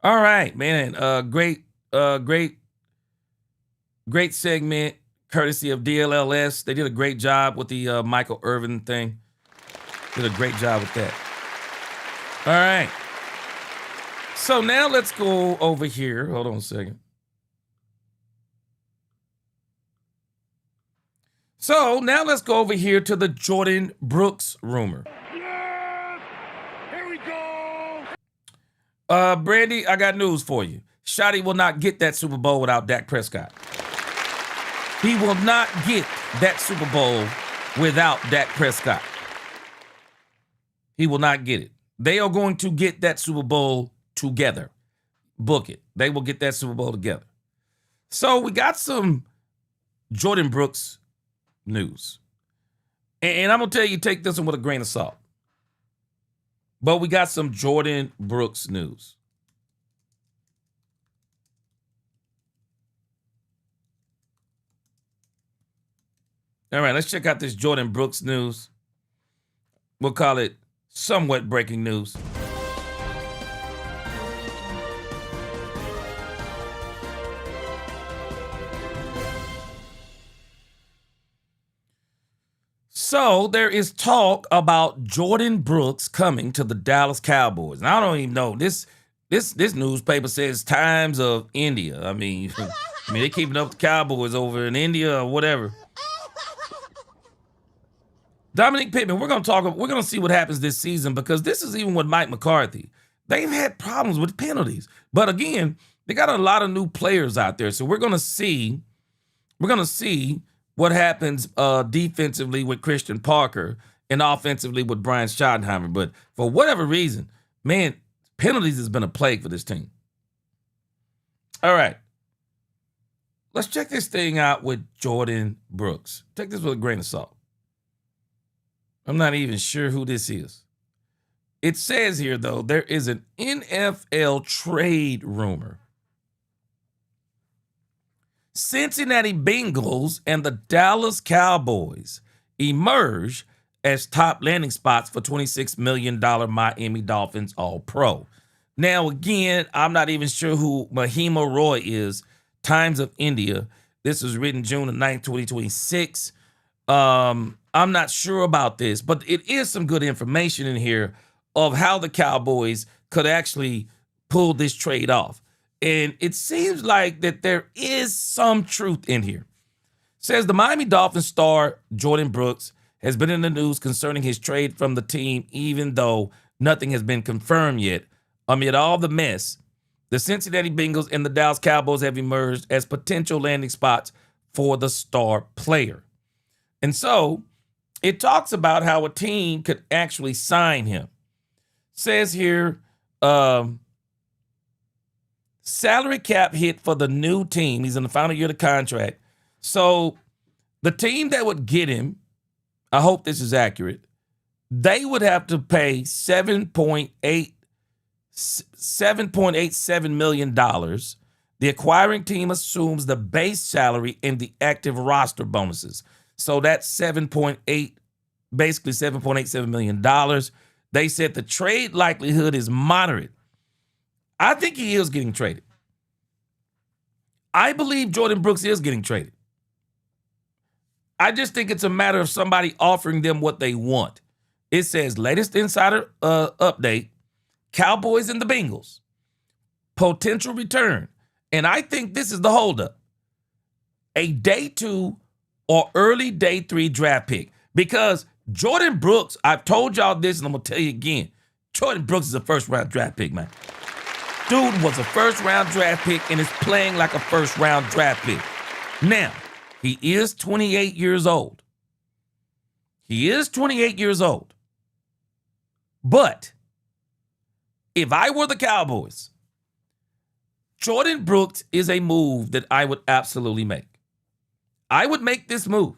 All right, man. Great segment, courtesy of DLLS. They did a great job with the Michael Irvin thing. Did a great job with that. All right. So now let's go over here. Hold on a second. So now let's go over here to the Jordyn Brooks rumor. Yes! Here we go! Brandy, I got news for you. Schotty will not get that Super Bowl without Dak Prescott. He will not get that Super Bowl without Dak Prescott. He will not get it. They are going to get that Super Bowl together. Book it. They will get that Super Bowl together. So we got some Jordyn Brooks news. And I'm going to tell you, take this one with a grain of salt. But we got some Jordyn Brooks news. All right, let's check out this Jordyn Brooks news. We'll call it somewhat breaking news. So there is talk about Jordyn Brooks coming to the Dallas Cowboys. And I don't even know. This newspaper says Times of India. I mean, they're keeping up with the Cowboys over in India or whatever. Dominique Pittman, we're gonna see what happens this season, because this is even with Mike McCarthy. They've had problems with penalties. But again, they got a lot of new players out there. So we're gonna see what happens defensively with Christian Parker and offensively with Brian Schottenheimer. But for whatever reason, man, penalties has been a plague for this team. All right. Let's check this thing out with Jordyn Brooks. Take this with a grain of salt. I'm not even sure who this is. It says here, though, there is an NFL trade rumor. Cincinnati Bengals and the Dallas Cowboys emerge as top landing spots for $26 million Miami Dolphins All-Pro. Now, again, I'm not even sure who Mahima Roy is. Times of India. This was written June 9th, 2026. I'm not sure about this, but it is some good information in here of how the Cowboys could actually pull this trade off. And it seems like that there is some truth in here. It says the Miami Dolphins star Jordyn Brooks has been in the news concerning his trade from the team, even though nothing has been confirmed yet. Amid all the mess, the Cincinnati Bengals and the Dallas Cowboys have emerged as potential landing spots for the star player. And so it talks about how a team could actually sign him. It says here, salary cap hit for the new team. He's in the final year of the contract. So the team that would get him, I hope this is accurate, they would have to pay $7.87 million. The acquiring team assumes the base salary and the active roster bonuses. So that's basically $7.87 million. They said the trade likelihood is moderate. I think he is getting traded. I believe Jordyn Brooks is getting traded. I just think it's a matter of somebody offering them what they want. It says latest insider update, Cowboys and the Bengals, potential return. And I think this is the holdup. A day 2 or early day 3 draft pick. Because Jordyn Brooks, I've told y'all this and I'm going to tell you again, Jordyn Brooks is a first-round draft pick, man. Dude was a first-round draft pick and is playing like a first-round draft pick. Now, he is 28 years old. He is 28 years old. But if I were the Cowboys, Jordyn Brooks is a move that I would absolutely make. I would make this move.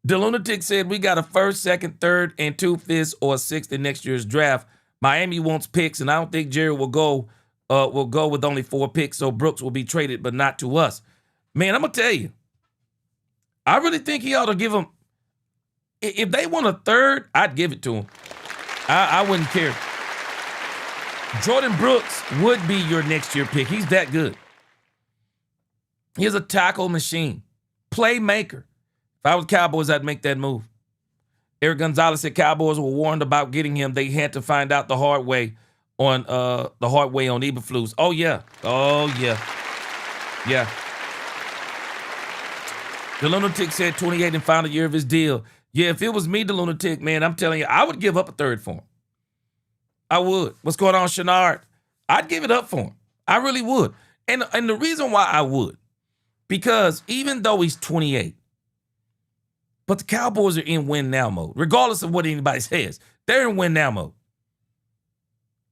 The Lunatic said, we got a first, second, third, and 2 5ths or 6th in next year's draft. Miami wants picks, and I don't think Jerry will go with only 4 picks, so Brooks will be traded, but not to us. Man, I'm going to tell you, I really think he ought to give him. If they want a third, I'd give it to him. I wouldn't care. Jordyn Brooks would be your next year pick. He's that good. He's a tackle machine, playmaker. If I was Cowboys, I'd make that move. Eric Gonzalez said Cowboys were warned about getting him. They had to find out the hard way on Eberflus. Oh yeah. Yeah. The Lunatic said 28 and final year of his deal. Yeah, if it was me, the Lunatic, man, I'm telling you, I would give up a third for him. I would. What's going on, Shenard? I'd give it up for him. I really would. And the reason why I would, because even though he's 28, but the Cowboys are in win now mode, regardless of what anybody says. They're in win now mode.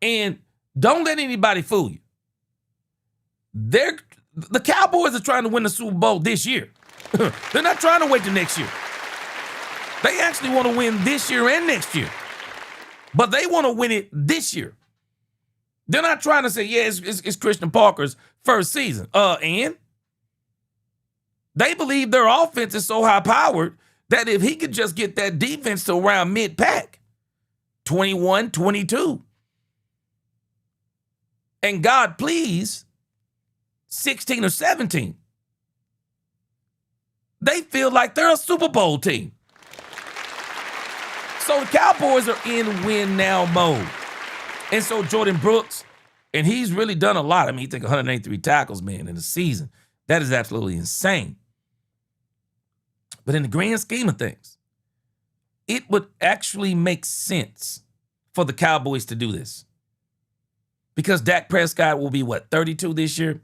And don't let anybody fool you. The Cowboys are trying to win the Super Bowl this year. They're not trying to wait till next year. They actually want to win this year and next year. But they want to win it this year. They're not trying to say, yeah, it's Christian Parker's first season. And they believe their offense is so high-powered that if he could just get that defense to around mid-pack, 21, 22, and God please, 16 or 17, they feel like they're a Super Bowl team. So the Cowboys are in win-now mode. And so Jordyn Brooks, and he's really done a lot. I mean, he took 183 tackles, man, in the season. That is absolutely insane. But in the grand scheme of things, it would actually make sense for the Cowboys to do this. Because Dak Prescott will be, 32 this year?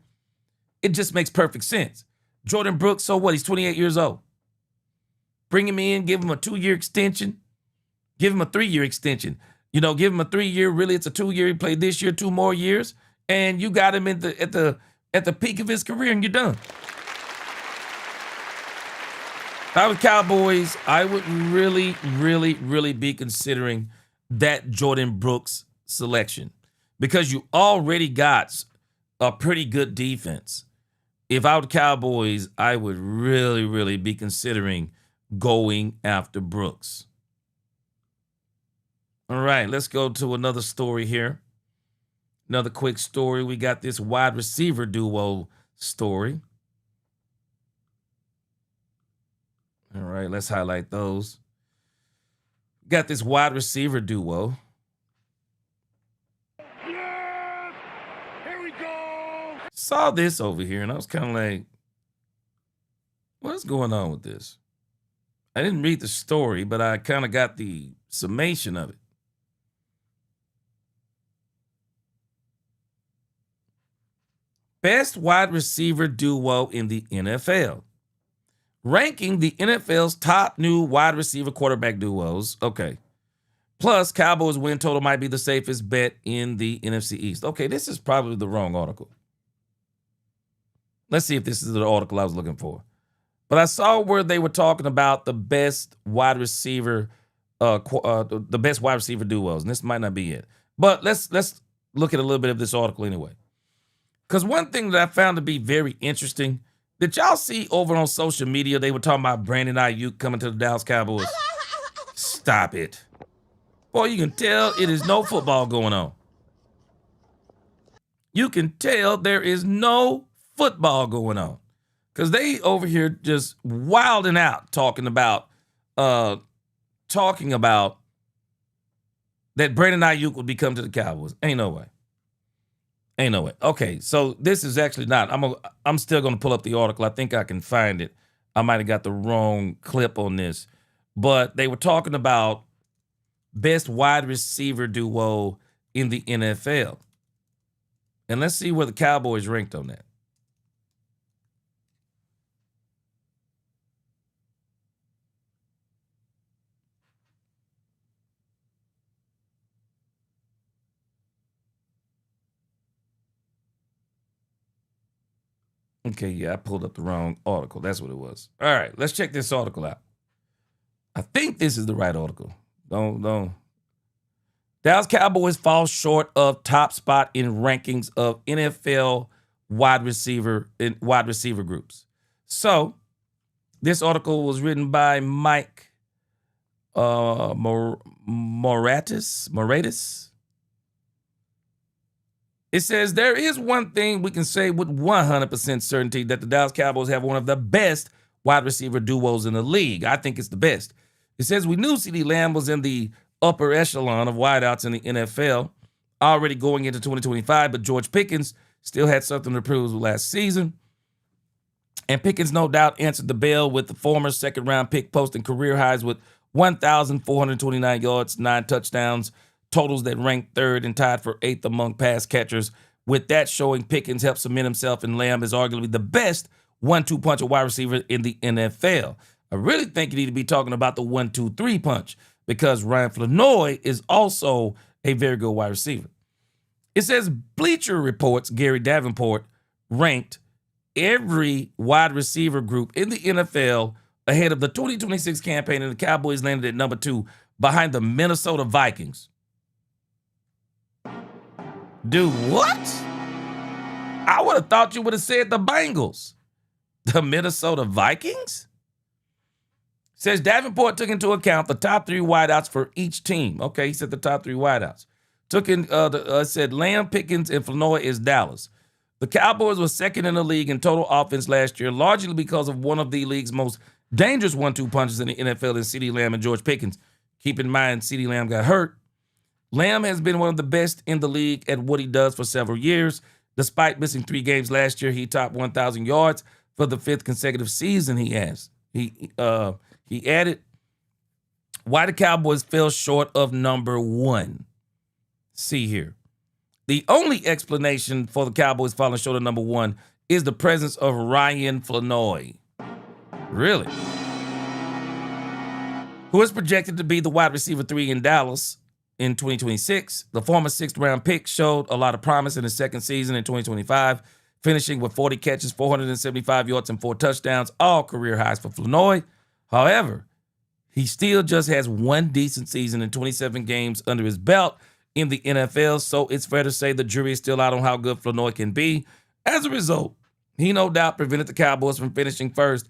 It just makes perfect sense. Jordyn Brooks, so what? He's 28 years old. Bring him in, give him a 2-year extension. Give him a 3-year extension. Give him a 3-year. Really, it's a 2-year. He played this year, 2 more years, and you got him at the peak of his career, and you're done. If I was Cowboys, I would really, really, really be considering that Jordyn Brooks selection because you already got a pretty good defense. If I was Cowboys, I would really, really be considering going after Brooks. All right, let's go to another story here. Another quick story. We got this wide receiver duo story. All right, let's highlight those. Got this wide receiver duo. Yes! Here we go! Saw this over here, and I was kind of like, what's going on with this? I didn't read the story, but I kind of got the summation of it. Best wide receiver duo in the NFL. Ranking the NFL's top new wide receiver quarterback duos. Okay. Plus, Cowboys win total might be the safest bet in the NFC East. Okay, this is probably the wrong article. Let's see if this is the article I was looking for. But I saw where they were talking about the best wide receiver, the best wide receiver duos, and this might not be it. But let's look at a little bit of this article anyway. Because one thing that I found to be very interesting, did y'all see over on social media, they were talking about Brandon Ayuk coming to the Dallas Cowboys? Stop it. Boy, you can tell it is no football going on. You can tell there is no football going on. Because they over here just wilding out talking about that Brandon Ayuk would be coming to the Cowboys. Ain't no way. Ain't no way. Okay, so this is actually not. I'm still going to pull up the article. I think I can find it. I might have got the wrong clip on this. But they were talking about best wide receiver duo in the NFL. And let's see where the Cowboys ranked on that. Okay, yeah, I pulled up the wrong article. That's what it was. All right, let's check this article out. I think this is the right article. Don't. Dallas Cowboys fall short of top spot in rankings of NFL wide receiver groups. So This article was written by Mike Moratis. It says, there is one thing we can say with 100% certainty, that the Dallas Cowboys have one of the best wide receiver duos in the league. I think it's the best. It says, we knew CeeDee Lamb was in the upper echelon of wideouts in the NFL already going into 2025, but George Pickens still had something to prove last season. And Pickens, no doubt, answered the bell with the former second-round pick posting career highs with 1,429 yards, 9 touchdowns, totals that ranked third and tied for 8th among pass catchers. With that showing, Pickens helped cement himself, and Lamb is arguably the best 1-2 punch wide receiver in the NFL. I really think you need to be talking about the 1-2-3 punch, because Ryan Flournoy is also a very good wide receiver. It says Bleacher Report's Gary Davenport ranked every wide receiver group in the NFL ahead of the 2026 campaign, and the Cowboys landed at number 2 behind the Minnesota Vikings. Dude, what? I would have thought you would have said the Bengals. The Minnesota Vikings? Says Davenport took into account the top 3 wideouts for each team. Okay, he said the top 3 wideouts. Said Lamb, Pickens, and Flournoy is Dallas. The Cowboys were second in the league in total offense last year, largely because of one of the league's most dangerous 1-2 punches in the NFL in CeeDee Lamb and George Pickens. Keep in mind, CeeDee Lamb got hurt. Lamb has been one of the best in the league at what he does for several years. Despite missing 3 games last year, he topped 1,000 yards for the 5th consecutive season he has. He added, why the Cowboys fell short of number 1. See here. The only explanation for the Cowboys falling short of number 1 is the presence of Ryan Flournoy. Really? Who is projected to be the wide receiver 3 in Dallas in 2026. The former 6th-round pick showed a lot of promise in his second season in 2025, finishing with 40 catches, 475 yards, and 4 touchdowns, all career highs for Flournoy. However, he still just has 1 decent season in 27 games under his belt in the NFL, so it's fair to say the jury is still out on how good Flournoy can be. As a result, he no doubt prevented the Cowboys from finishing first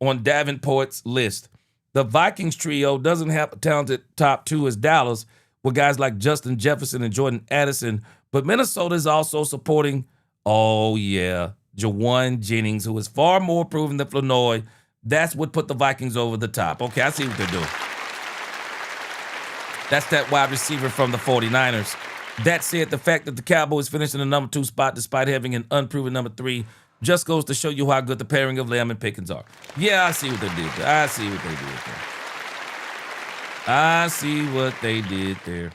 on Davenport's list. The Vikings trio doesn't have a talented top 2 as Dallas, with guys like Justin Jefferson and Jordan Addison, but Minnesota is also supporting, Jawan Jennings, who is far more proven than Flournoy. That's what put the Vikings over the top. Okay, I see what they're doing. That's that wide receiver from the 49ers. That said, the fact that the Cowboys finished in the number 2 spot despite having an unproven number 3 just goes to show you how good the pairing of Lamb and Pickens are. Yeah, I see what they did there. I see what they did there.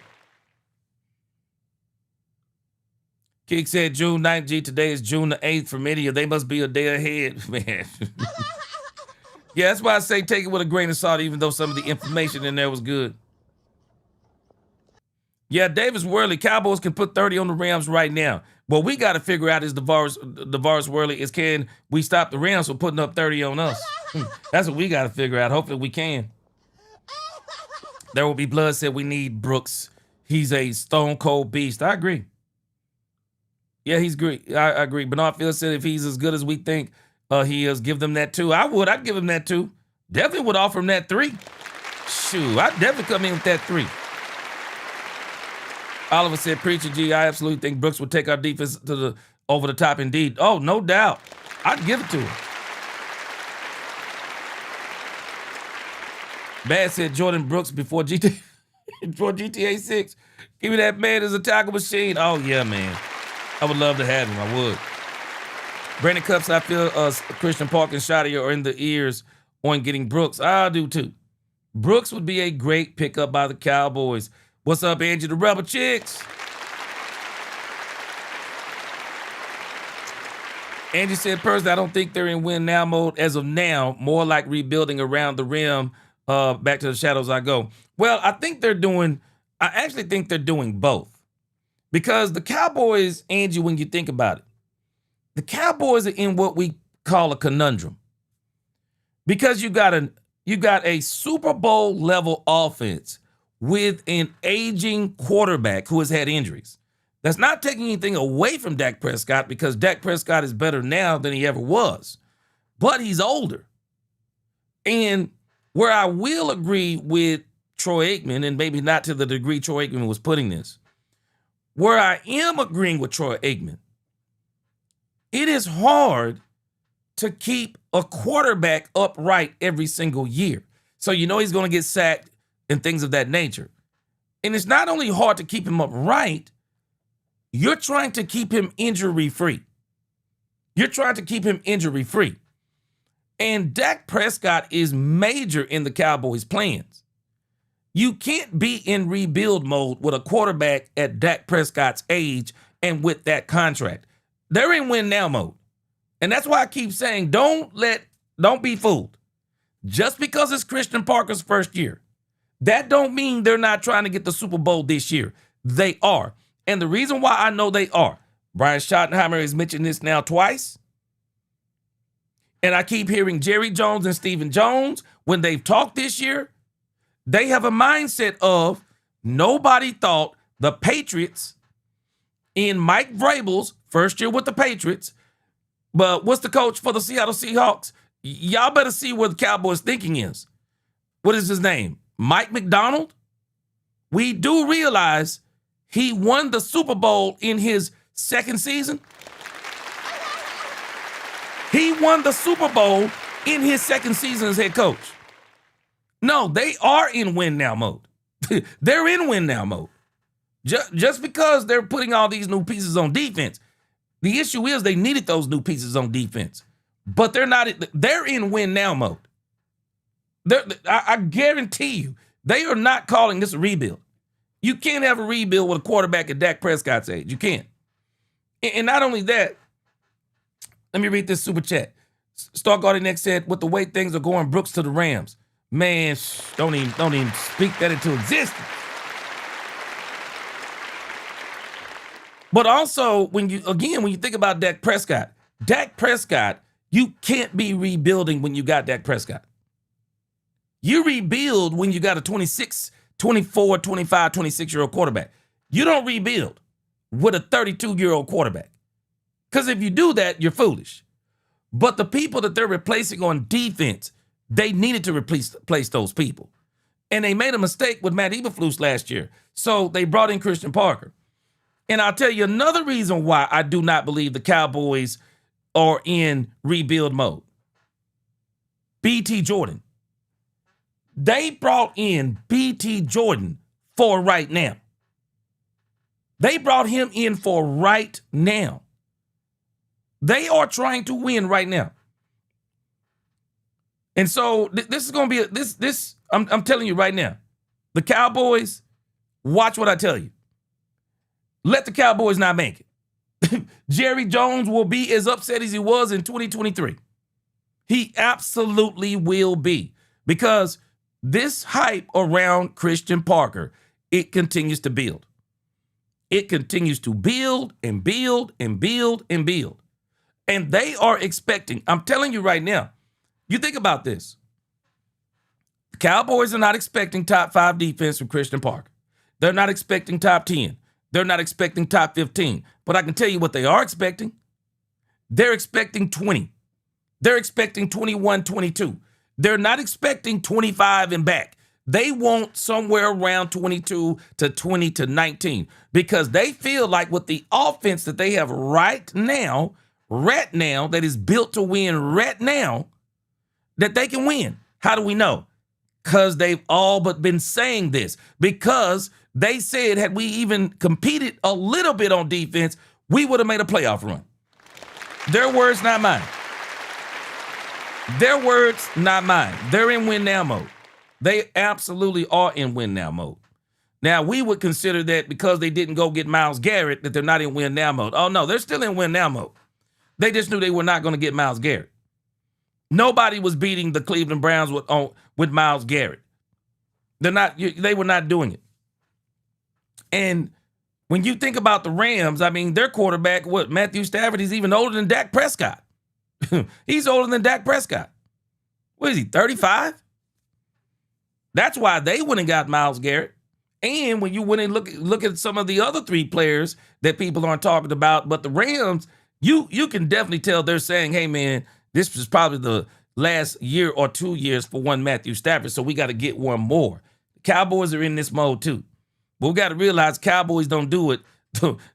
Keek said June 9th, G. Today is June the 8th for many. They must be a day ahead, man. Yeah, that's why I say take it with a grain of salt, even though some of the information in there was good. Yeah, Davis Worley, Cowboys can put 30 on the Rams right now. What we got to figure out is DeVaris Worley is, can we stop the Rams from putting up 30 on us? That's what we got to figure out. Hopefully we can. There will be blood said we need Brooks. He's a stone cold beast. I agree. Yeah, he's great. I agree. Bernard Field said if he's as good as we think he is, give them that 2. I'd give him that 2. Definitely would offer him that 3. Shoot, I'd definitely come in with that 3. Oliver said, Preacher G, I absolutely think Brooks would take our defense to over the top indeed. Oh, no doubt. I'd give it to him. Bad said Jordan Brooks before GTA 6. Give me that man as a tackle machine. Oh, yeah, man. I would love to have him. I would. Brandon Cups, I feel Christian Park and Schotty are in the ears on getting Brooks. I do, too. Brooks would be a great pickup by the Cowboys. What's up, Angie, the Rebel Chicks? Angie said, personally, I don't think they're in win now mode as of now. More like rebuilding around the rim. Back to the shadows I go. Well, I actually think they're doing both. Because the Cowboys, Angie, when you think about it, the Cowboys are in what we call a conundrum. Because you got a Super Bowl level offense with an aging quarterback who has had injuries. That's not taking anything away from Dak Prescott, because Dak Prescott is better now than he ever was. But he's older. And where I will agree with Troy Aikman, and maybe not to the degree Troy Aikman was putting this, where I am agreeing with Troy Aikman, it is hard to keep a quarterback upright every single year. So you know he's going to get sacked and things of that nature. And it's not only hard to keep him upright, you're trying to keep him injury-free. You're trying to keep him injury-free. And Dak Prescott is major in the Cowboys' plans. You can't be in rebuild mode with a quarterback at Dak Prescott's age and with that contract. They're in win now mode. And that's why I keep saying don't be fooled. Just because it's Christian Parker's first year, that don't mean they're not trying to get the Super Bowl this year. They are. And the reason why I know they are, Brian Schottenheimer has mentioned this now twice. And I keep hearing Jerry Jones and Stephen Jones, when they've talked this year, they have a mindset of nobody thought the Patriots in Mike Vrabel's first year with the Patriots, but what's the coach for the Seattle Seahawks? Y'all better see where the Cowboys' thinking is. What is his name? Mike McDonald? We do realize he won the Super Bowl in his second season. He won the Super Bowl in his second season as head coach. No, they are in win now mode. They're in win now mode. Just because they're putting all these new pieces on defense, the issue is they needed those new pieces on defense. But they're in win now mode. I guarantee you, they are not calling this a rebuild. You can't have a rebuild with a quarterback at Dak Prescott's age. You can't. And not only that, let me read this super chat. Stargarden next said, with the way things are going, Brooks to the Rams. Man, don't even speak that into existence. But also, when you think about Dak Prescott, you can't be rebuilding when you got Dak Prescott. You rebuild when you got a 26, 24, 25, 26-year-old quarterback. You don't rebuild with a 32-year-old quarterback. Because if you do that, you're foolish. But the people that they're replacing on defense, they needed to replace those people. And they made a mistake with Matt Eberflus last year. So they brought in Christian Parker. And I'll tell you another reason why I do not believe the Cowboys are in rebuild mode. BT Jordyn. They brought in BT Jordyn for right now. They brought him in for right now. They are trying to win right now. And so this is going to be I'm telling you right now. The Cowboys, watch what I tell you. Let the Cowboys not make it. Jerry Jones will be as upset as he was in 2023. He absolutely will be, because this hype around Christian Parker, it continues to build. It continues to build and build and build and build. And they are expecting, I'm telling you right now, you think about this. The Cowboys are not expecting top 5 defense from Christian Parker. They're not expecting top 10. They're not expecting top 15. But I can tell you what they are expecting. They're expecting 20. They're expecting 21, 22. They're not expecting 25 and back. They want somewhere around 22 to 20 to 19, because they feel like with the offense that they have right now, that is built to win right now, that they can win. How do we know? Because they've all but been saying this. Because they said had we even competed a little bit on defense, we would have made a playoff run. Their words, not mine. Their words, not mine. They're in win now mode. They absolutely are in win now mode. Now, we would consider that because they didn't go get Myles Garrett, that they're not in win now mode. Oh, no, they're still in win now mode. They just knew they were not going to get Myles Garrett. Nobody was beating the Cleveland Browns with Myles Garrett. They were not doing it. And when you think about the Rams, I mean, their quarterback, Matthew Stafford, he's even older than Dak Prescott. He's older than Dak Prescott. What is he, 35? That's why they went and got Myles Garrett. And when you went and look at some of the other 3 players that people aren't talking about, but the Rams, you can definitely tell they're saying, hey, man, this is probably last year or 2 years for one Matthew Stafford, so we got to get one more. Cowboys are in this mode too. But we got to realize Cowboys don't do it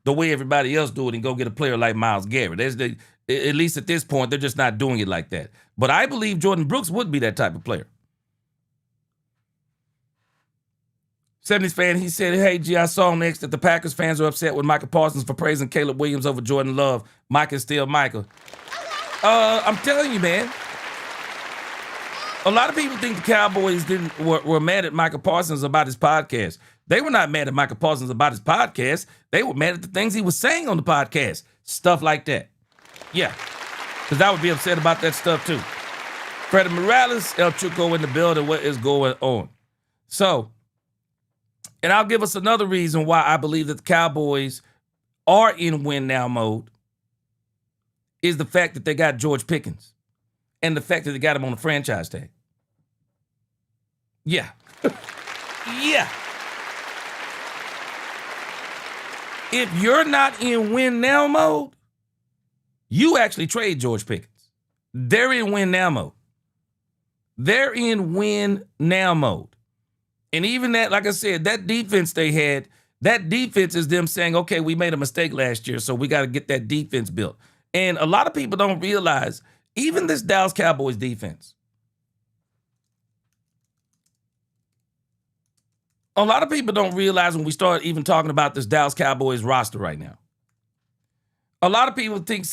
the way everybody else do it and go get a player like Myles Garrett. At least at this point, they're just not doing it like that. But I believe Jordyn Brooks would be that type of player. 70s fan, he said, hey, G, I saw next that the Packers fans are upset with Micah Parsons for praising Caleb Williams over Jordan Love. Mike is still Micah. I'm telling you, man. A lot of people think the Cowboys were mad at Micah Parsons about his podcast. They were not mad at Micah Parsons about his podcast. They were mad at the things he was saying on the podcast. Stuff like that. Yeah. Because I would be upset about that stuff too. Freddie Morales, El Chuco in the building. What is going on? So, and I'll give us another reason why I believe that the Cowboys are in win now mode is the fact that they got George Pickens and the fact that they got him on the franchise tag. Yeah. Yeah. If you're not in win now mode, you actually trade George Pickens. They're in win now mode. They're in win now mode. And even that, like I said, that defense they had, that defense is them saying, okay, we made a mistake last year, so we got to get that defense built. And a lot of people don't realize, even this Dallas Cowboys defense, a lot of people don't realize when we start even talking about this Dallas Cowboys roster right now. A lot of people think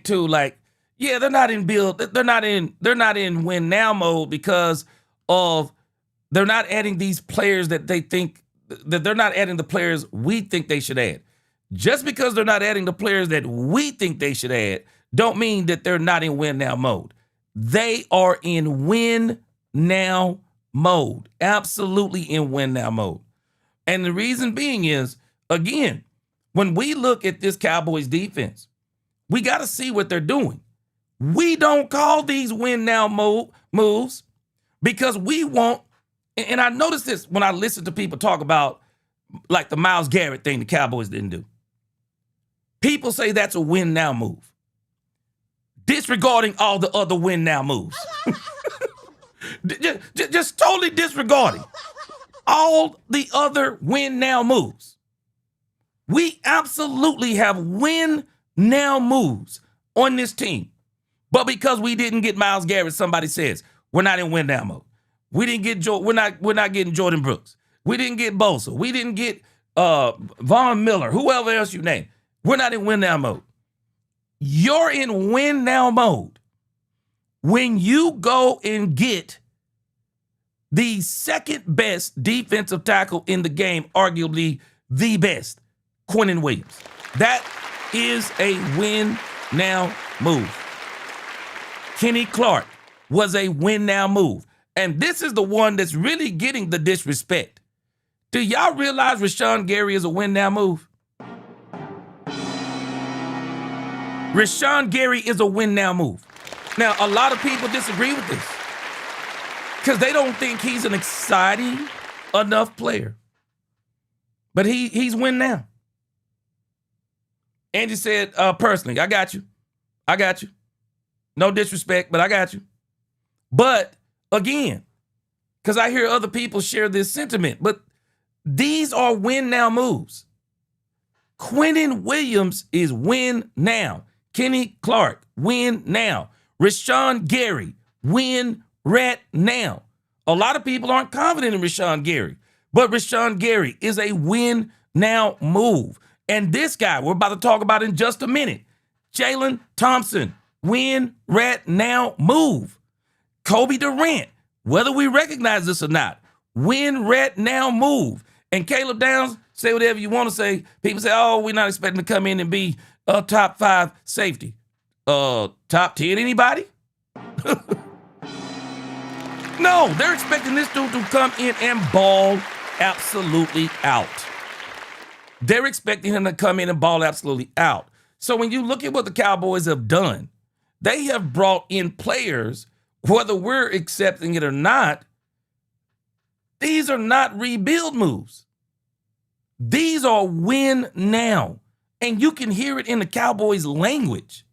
too, like, yeah, they're not in win now mode because of they're not adding these players that they think that they're not adding the players we think they should add. Just because they're not adding the players that we think they should add, don't mean that they're not in win now mode. They are in win now mode. Absolutely in win now mode. And the reason being is, again, when we look at this Cowboys defense, we got to see what they're doing. We don't call these win now moves because we want, and I noticed this when I listen to people talk about like the Myles Garrett thing the Cowboys didn't do. People say that's a win now move, disregarding all the other win now moves. just totally disregarding all the other win now moves. We absolutely have win now moves on this team. But because we didn't get Myles Garrett, somebody says we're not in win now mode. We didn't get we're not getting Jordyn Brooks. We didn't get Bosa. We didn't get Von Miller, whoever else you name. We're not in win now mode. You're in win now mode when you go and get the second best defensive tackle in the game, arguably the best, Quinnen Williams. That is a win now move. Kenny Clark was a win now move. And this is the one that's really getting the disrespect. Do y'all realize Rashawn Gary is a win now move? Rashawn Gary is a win now move. Now, a lot of people disagree with this because they don't think he's an exciting enough player. But he's win now. Angie said, personally, I got you. I got you. No disrespect, but I got you. But again, because I hear other people share this sentiment, but these are win now moves. Quinnen Williams is win now. Kenny Clark, win now. Rashawn Gary, win right now. A lot of people aren't confident in Rashawn Gary, but Rashawn Gary is a win now move. And this guy we're about to talk about in just a minute, Jalen Thompson, win right now move. Kobe Durant, whether we recognize this or not, win right now move. And Caleb Downs, say whatever you want to say. People say, oh, we're not expecting to come in and be a top 5 safety. Top 10 anybody? No, they're expecting this dude to come in and ball absolutely out. They're expecting him to come in and ball absolutely out. So when you look at what the Cowboys have done, they have brought in players, whether we're accepting it or not. These are not rebuild moves. These are win now. And you can hear it in the Cowboys language.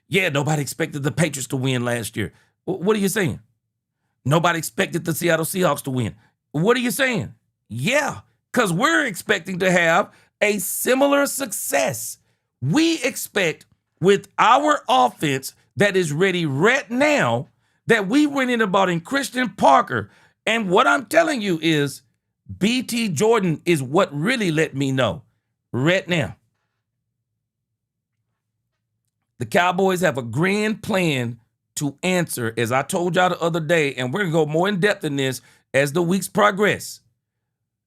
Yeah, nobody expected the Patriots to win last year. What are you saying? Nobody expected the Seattle Seahawks to win. What are you saying? Yeah, because we're expecting to have a similar success. We expect with our offense that is ready right now that we went in about in Christian Parker. And what I'm telling you is BT Jordyn is what really let me know right now. The Cowboys have a grand plan to answer, as I told y'all the other day, and we're going to go more in depth in this as the weeks progress.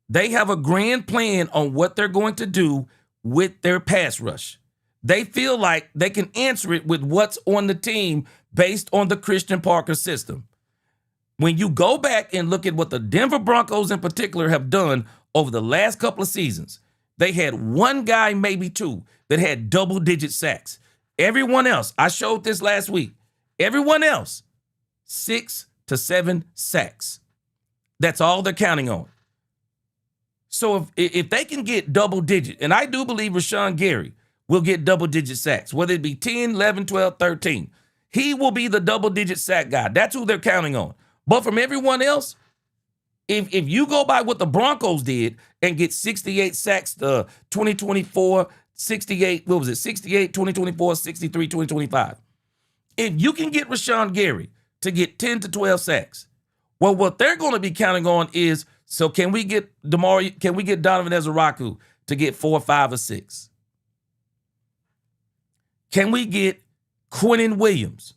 They have a grand plan on what they're going to do with their pass rush. They feel like they can answer it with what's on the team based on the Christian Parker system. When you go back and look at what the Denver Broncos in particular have done over the last couple of seasons, they had one guy, maybe two, that had double-digit sacks. Everyone else, I showed this last week, everyone else, 6 to 7 sacks. That's all they're counting on. So if they can get double-digit, and I do believe Rashawn Gary will get double-digit sacks, whether it be 10, 11, 12, 13. He will be the double-digit sack guy. That's who they're counting on. But from everyone else, if you go by what the Broncos did and get 68 sacks to 2024, 68, what was it, 68, 2024, 63, 2025. If you can get Rashawn Gary to get 10 to 12 sacks, well, what they're going to be counting on is, so can we get Donovan Ezeraku to get 4, 5, or 6? Can we get Quinnen Williams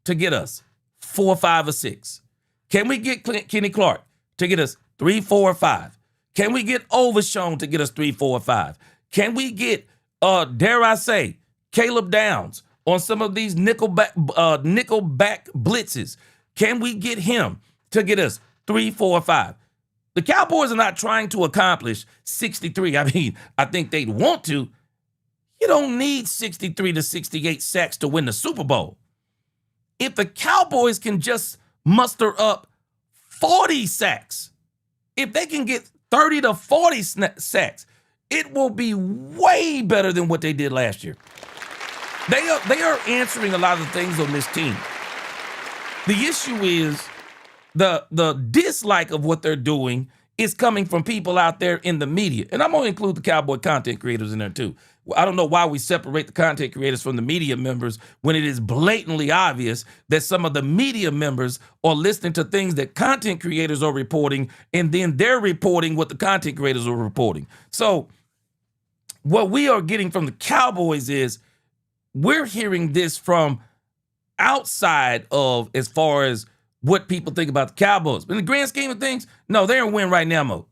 to get us 4, 5, or 6? Can we get Kenny Clark to get us 3, 4, or 5? Can we get Overshown to get us 3, 4, or 5? Can we get, dare I say, Caleb Downs on some of these nickel back blitzes? Can we get him to get us 3, 4, or 5? The Cowboys are not trying to accomplish 63. I mean, I think they'd want to. You don't need 63 to 68 sacks to win the Super Bowl. If the Cowboys can just muster up 40 sacks, if they can get 30 to 40 sacks, it will be way better than what they did last year. They are answering a lot of the things on this team. The issue is the dislike of what they're doing is coming from people out there in the media. And I'm going to include the Cowboy content creators in there too. I don't know why we separate the content creators from the media members when it is blatantly obvious that some of the media members are listening to things that content creators are reporting, and then they're reporting what the content creators are reporting. So what we are getting from the Cowboys is we're hearing this from outside of as far as what people think about the Cowboys. But in the grand scheme of things, no, they're in win right now mode.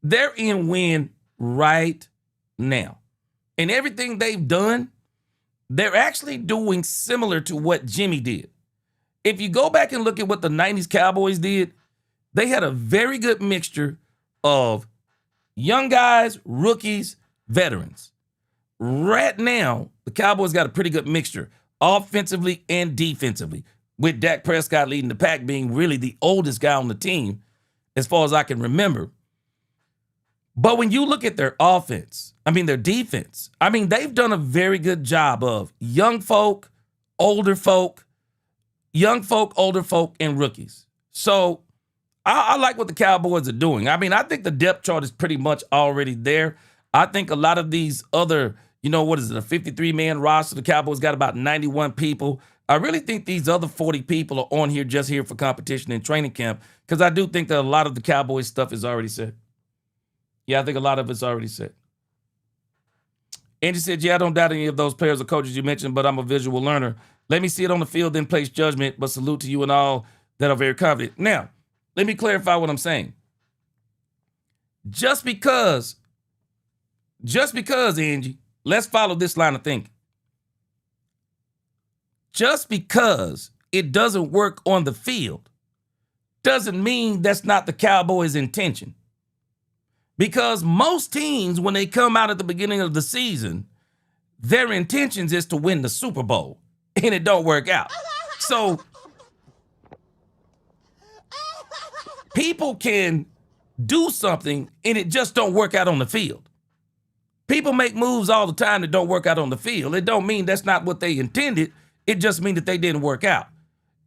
They're in win right now. And everything they've done, they're actually doing similar to what Jimmy did. If you go back and look at what the 90s Cowboys did, they had a very good mixture of young guys, rookies, veterans. Right now, the Cowboys got a pretty good mixture, offensively and defensively, with Dak Prescott leading the pack, being really the oldest guy on the team, as far as I can remember. But when you look at their their defense, they've done a very good job of young folk, older folk, older folk, and rookies. So I like what the Cowboys are doing. I think the depth chart is pretty much already there. I think a lot of these other, a 53-man roster, the Cowboys got about 91 people. I really think these other 40 people are on here just here for competition and training camp, because I do think that a lot of the Cowboys stuff is already set. Yeah, I think a lot of it's already set. Angie said, I don't doubt any of those players or coaches you mentioned, but I'm a visual learner. Let me see it on the field, then place judgment, but salute to you and all that are very confident. Now, let me clarify what I'm saying. Just because, Angie, let's follow this line of thinking. Just because it doesn't work on the field doesn't mean that's not the Cowboys' intention. Because most teams, when they come out at the beginning of the season, their intentions is to win the Super Bowl, and it don't work out. So people can do something, and it just don't work out on the field. People make moves all the time that don't work out on the field. It don't mean that's not what they intended. It just means that they didn't work out.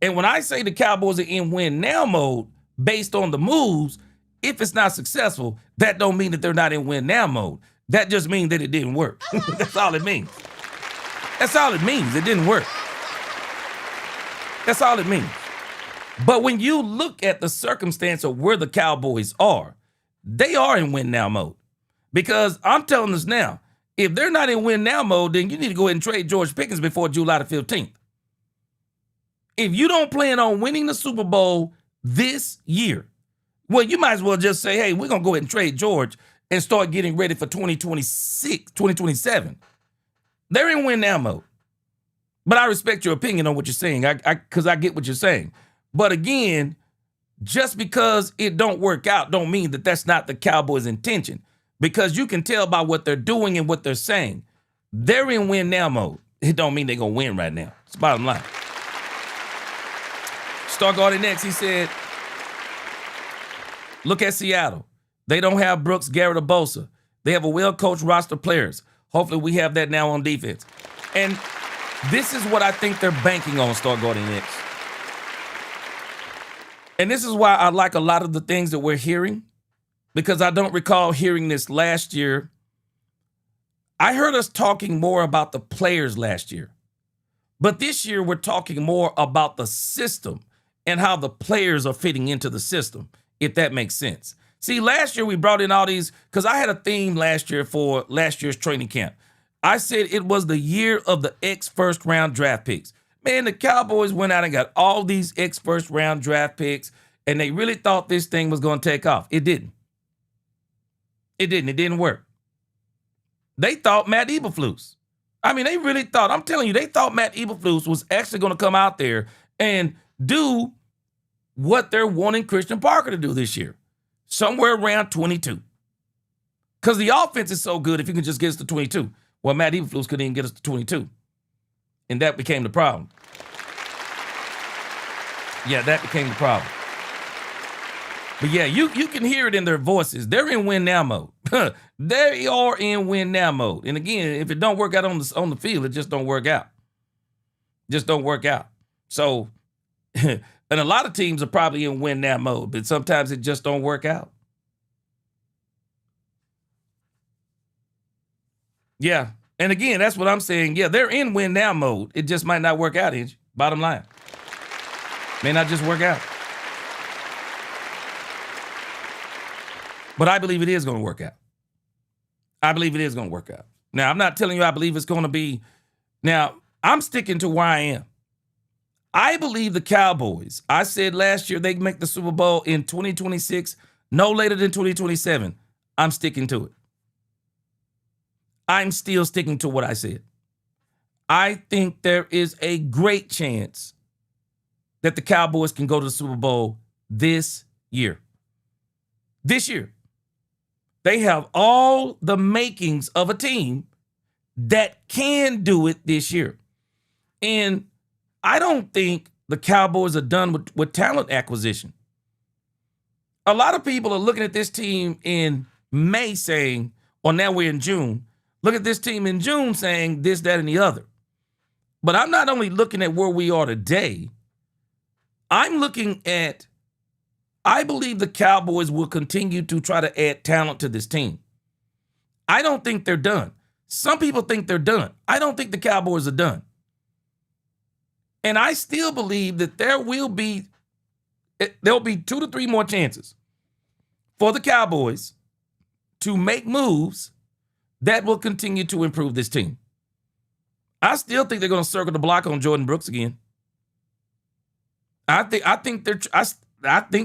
And when I say the Cowboys are in win now mode based on the moves, if it's not successful, that don't mean that they're not in win now mode. That just means that it didn't work. That's all it means. That's all it means. It didn't work. That's all it means. But when you look at the circumstance of where the Cowboys are, they are in win now mode. Because I'm telling us now, if they're not in win now mode, then you need to go ahead and trade George Pickens before July the 15th. If you don't plan on winning the Super Bowl this year, well, you might as well just say, hey, we're going to go ahead and trade George and start getting ready for 2026, 2027. They're in win now mode. But I respect your opinion on what you're saying, because I get what you're saying. But again, just because it don't work out don't mean that that's not the Cowboys' intention, because you can tell by what they're doing and what they're saying. They're in win now mode. It don't mean they're going to win right now. It's the bottom line. Stargarden next, he said, look at Seattle. They don't have Brooks, Garrett, or Bosa. They have a well-coached roster of players. Hopefully we have that now on defense. And this is what I think they're banking on, Stargarden next. And this is why I like a lot of the things that we're hearing, because I don't recall hearing this last year. I heard us talking more about the players last year. But this year we're talking more about the system and how the players are fitting into the system, if that makes sense. See, last year we brought in all these, because I had a theme last year for last year's training camp. I said it was the year of the ex-first-round draft picks. Man, the Cowboys went out and got all these ex-first-round draft picks, and they really thought this thing was going to take off. It didn't. It didn't. It didn't work. They thought Matt Eberflus. I mean, they really thought, I'm telling you, they thought Matt Eberflus was actually going to come out there and do what they're wanting Christian Parker to do this year, somewhere around 22. Because the offense is so good if you can just get us to 22. Well, Matt Eberflus couldn't even get us to 22. And that became the problem. Yeah, that became the problem. But yeah, you can hear it in their voices. They're in win now mode. They are in win now mode. And again, if it don't work out on the field, it just don't work out. Just don't work out. So, and a lot of teams are probably in win now mode, but sometimes it just don't work out. Yeah. And again, that's what I'm saying. Yeah, they're in win now mode. It just might not work out, Angie. Bottom line. May not just work out. But I believe it is going to work out. I believe it is going to work out. Now, I'm not telling you I believe it's going to be. Now, I'm sticking to where I am. I believe the Cowboys, I said last year they make the Super Bowl in 2026, no later than 2027. I'm sticking to it. I'm still sticking to what I said. I think there is a great chance that the Cowboys can go to the Super Bowl this year. This year. They have all the makings of a team that can do it this year. And I don't think the Cowboys are done with talent acquisition. A lot of people are looking at this team in May saying, or now we're in June, look at this team in June saying this, that, and the other. But I'm not only looking at where we are today, I'm looking at, I believe the Cowboys will continue to try to add talent to this team. I don't think they're done. Some people think they're done. I don't think the Cowboys are done. And I still believe that there'll be 2 to 3 more chances for the Cowboys to make moves that will continue to improve this team. I still think they're going to circle the block on Jordyn Brooks again. I think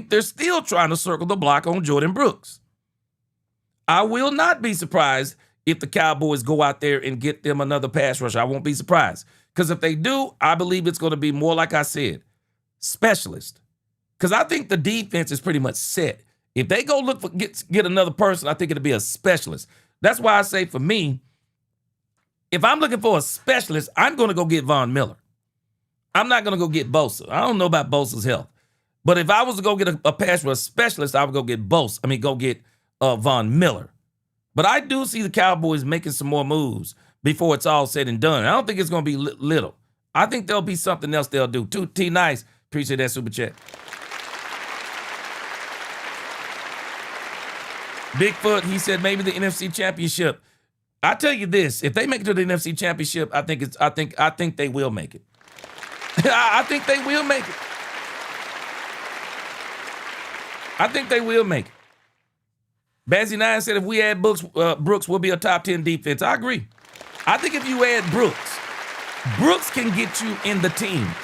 they're still trying to circle the block on Jordyn Brooks. I will not be surprised if the Cowboys go out there and get them another pass rusher. I won't be surprised. Because if they do, I believe it's going to be more, like I said, specialist. Because I think the defense is pretty much set. If they go look for get another person, I think it'll be a specialist. That's why I say for me, if I'm looking for a specialist, I'm going to go get Von Miller. I'm not going to go get Bosa. I don't know about Bosa's health. But if I was to go get a pass rush specialist, I would go get go get Von Miller. But I do see the Cowboys making some more moves before it's all said and done. I don't think it's going to be little. I think there'll be something else they'll do. T. Nice, Appreciate that super chat. Bigfoot, he said maybe the NFC Championship. I tell you this, if they make it to the NFC Championship, I think they will make it. I think they will make it. I think they will make it. Bazzy9 said if we add Brooks, we'll be a top 10 defense. I agree. I think if you add Brooks can get you in the teens.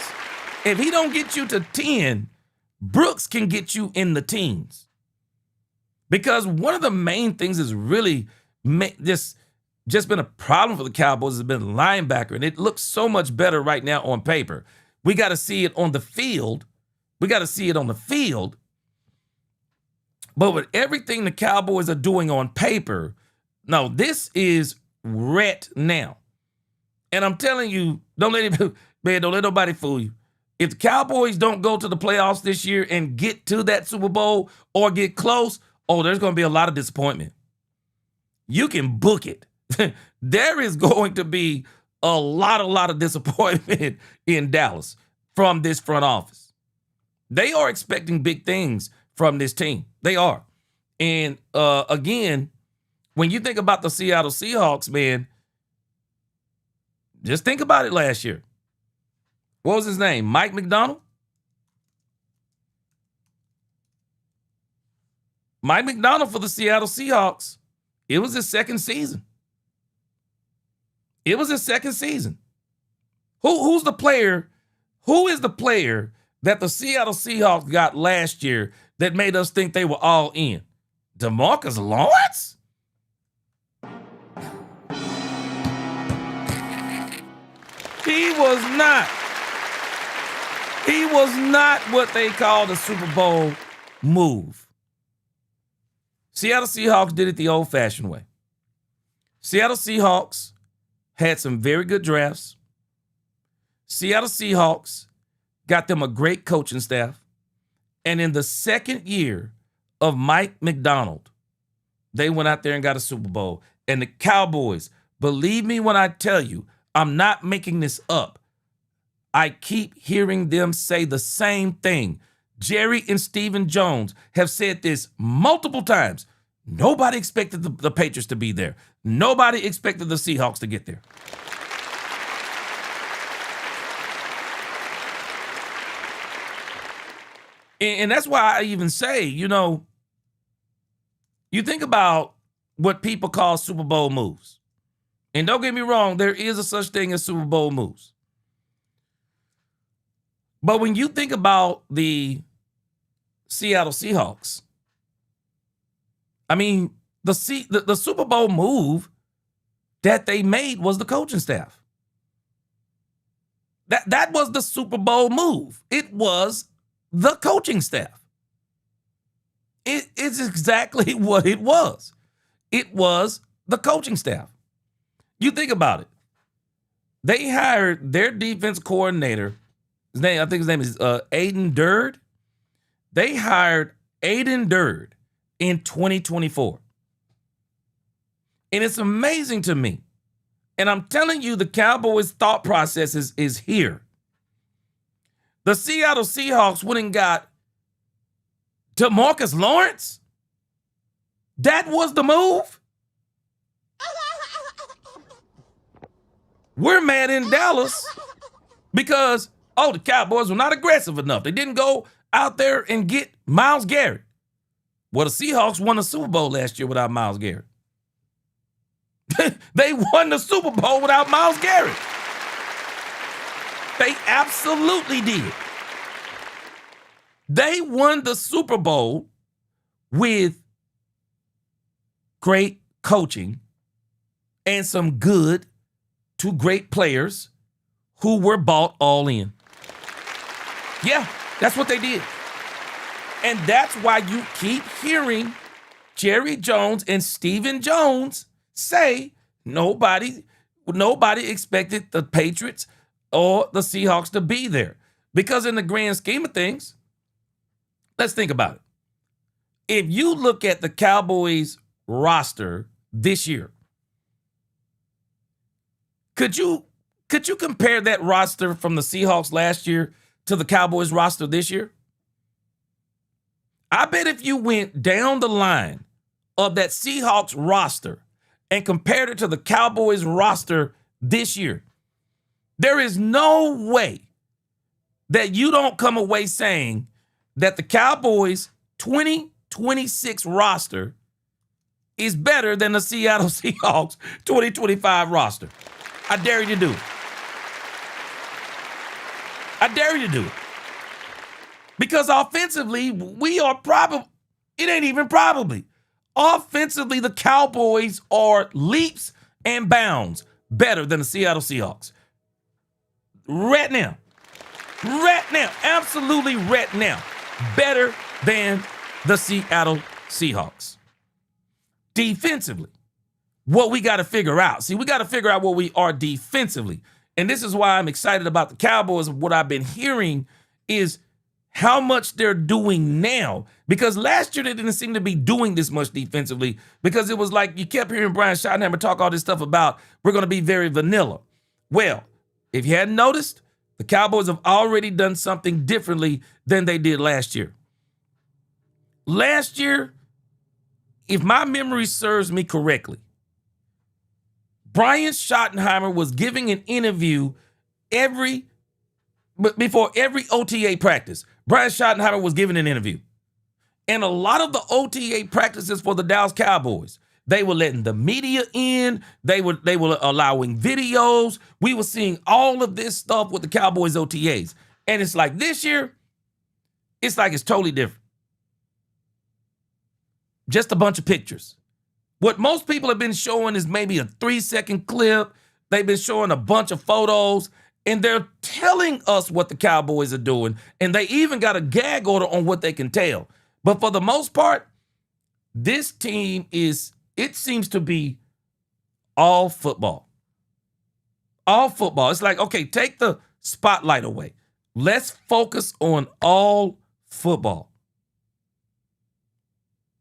If he don't get you to 10, Brooks can get you in the teens. Because one of the main things is really just been a problem for the Cowboys has been linebacker, and it looks so much better right now on paper. We got to see it on the field. But with everything the Cowboys are doing on paper, no, this is ret now. And I'm telling you, don't let nobody fool you. If the Cowboys don't go to the playoffs this year and get to that Super Bowl or get close, there's going to be a lot of disappointment. You can book it. There is going to be a lot of disappointment in Dallas from this front office. They are expecting big things from this team. They are. And again, when you think about the Seattle Seahawks, man, just think about it last year. What was his name? Mike McDonald? Mike McDonald for the Seattle Seahawks. It was his second season. Who's the player? Who is the player that the Seattle Seahawks got last year that made us think they were all in? DeMarcus Lawrence? He was not. He was not what they called a Super Bowl move. Seattle Seahawks did it the old-fashioned way. Seattle Seahawks had some very good drafts. Seattle Seahawks got them a great coaching staff. And in the second year of Mike McDonald, they went out there and got a Super Bowl. And the Cowboys, believe me when I tell you, I'm not making this up. I keep hearing them say the same thing. Jerry and Stephen Jones have said this multiple times. Nobody expected the Patriots to be there. Nobody expected the Seahawks to get there. And that's why I even say, you think about what people call Super Bowl moves. And don't get me wrong, there is a such thing as Super Bowl moves. But when you think about the Seattle Seahawks, I mean, the Super Bowl move that they made was the coaching staff. That was the Super Bowl move. It was the coaching staff. It's exactly what it was. It was the coaching staff. You think about it. They hired their defense coordinator. I think his name is Aiden Durd. They hired Aiden Durd in 2024. And it's amazing to me. And I'm telling you, the Cowboys' thought process is here. The Seattle Seahawks went and got DeMarcus Lawrence. That was the move. We're mad in Dallas because, the Cowboys were not aggressive enough. They didn't go out there and get Myles Garrett. Well, the Seahawks won the Super Bowl last year without Myles Garrett. They won the Super Bowl without Myles Garrett. They absolutely did. They won the Super Bowl with great coaching and some good to great players who were bought all in. Yeah, that's what they did. And that's why you keep hearing Jerry Jones and Stephen Jones say nobody expected the Patriots or the Seahawks to be there. Because in the grand scheme of things, let's think about it. If you look at the Cowboys roster this year, could you compare that roster from the Seahawks last year to the Cowboys roster this year? I bet if you went down the line of that Seahawks roster and compared it to the Cowboys roster this year, there is no way that you don't come away saying that the Cowboys 2026 roster is better than the Seattle Seahawks 2025 roster. I dare you to do it. I dare you to do it. Because offensively, we are probably, it ain't even probably. Offensively, the Cowboys are leaps and bounds better than the Seattle Seahawks. Right now. Right now. Absolutely right now. Better than the Seattle Seahawks. Defensively, what we got to figure out. See, we got to figure out what we are defensively. And this is why I'm excited about the Cowboys. What I've been hearing is how much they're doing now. Because last year they didn't seem to be doing this much defensively because it was like you kept hearing Brian Schottenheimer talk all this stuff about we're going to be very vanilla. Well, if you hadn't noticed, the Cowboys have already done something differently than they did last year. Last year, if my memory serves me correctly, Brian Schottenheimer was giving an interview before every OTA practice. Brian Schottenheimer was giving an interview. And a lot of the OTA practices for the Dallas Cowboys, they were letting the media in. They were allowing videos. We were seeing all of this stuff with the Cowboys OTAs. And it's like this year, it's like it's totally different. Just a bunch of pictures. What most people have been showing is maybe a 3-second clip. They've been showing a bunch of photos, and they're telling us what the Cowboys are doing, and they even got a gag order on what they can tell. But for the most part, this team it seems to be all football. All football. It's like, okay, take the spotlight away. Let's focus on all football.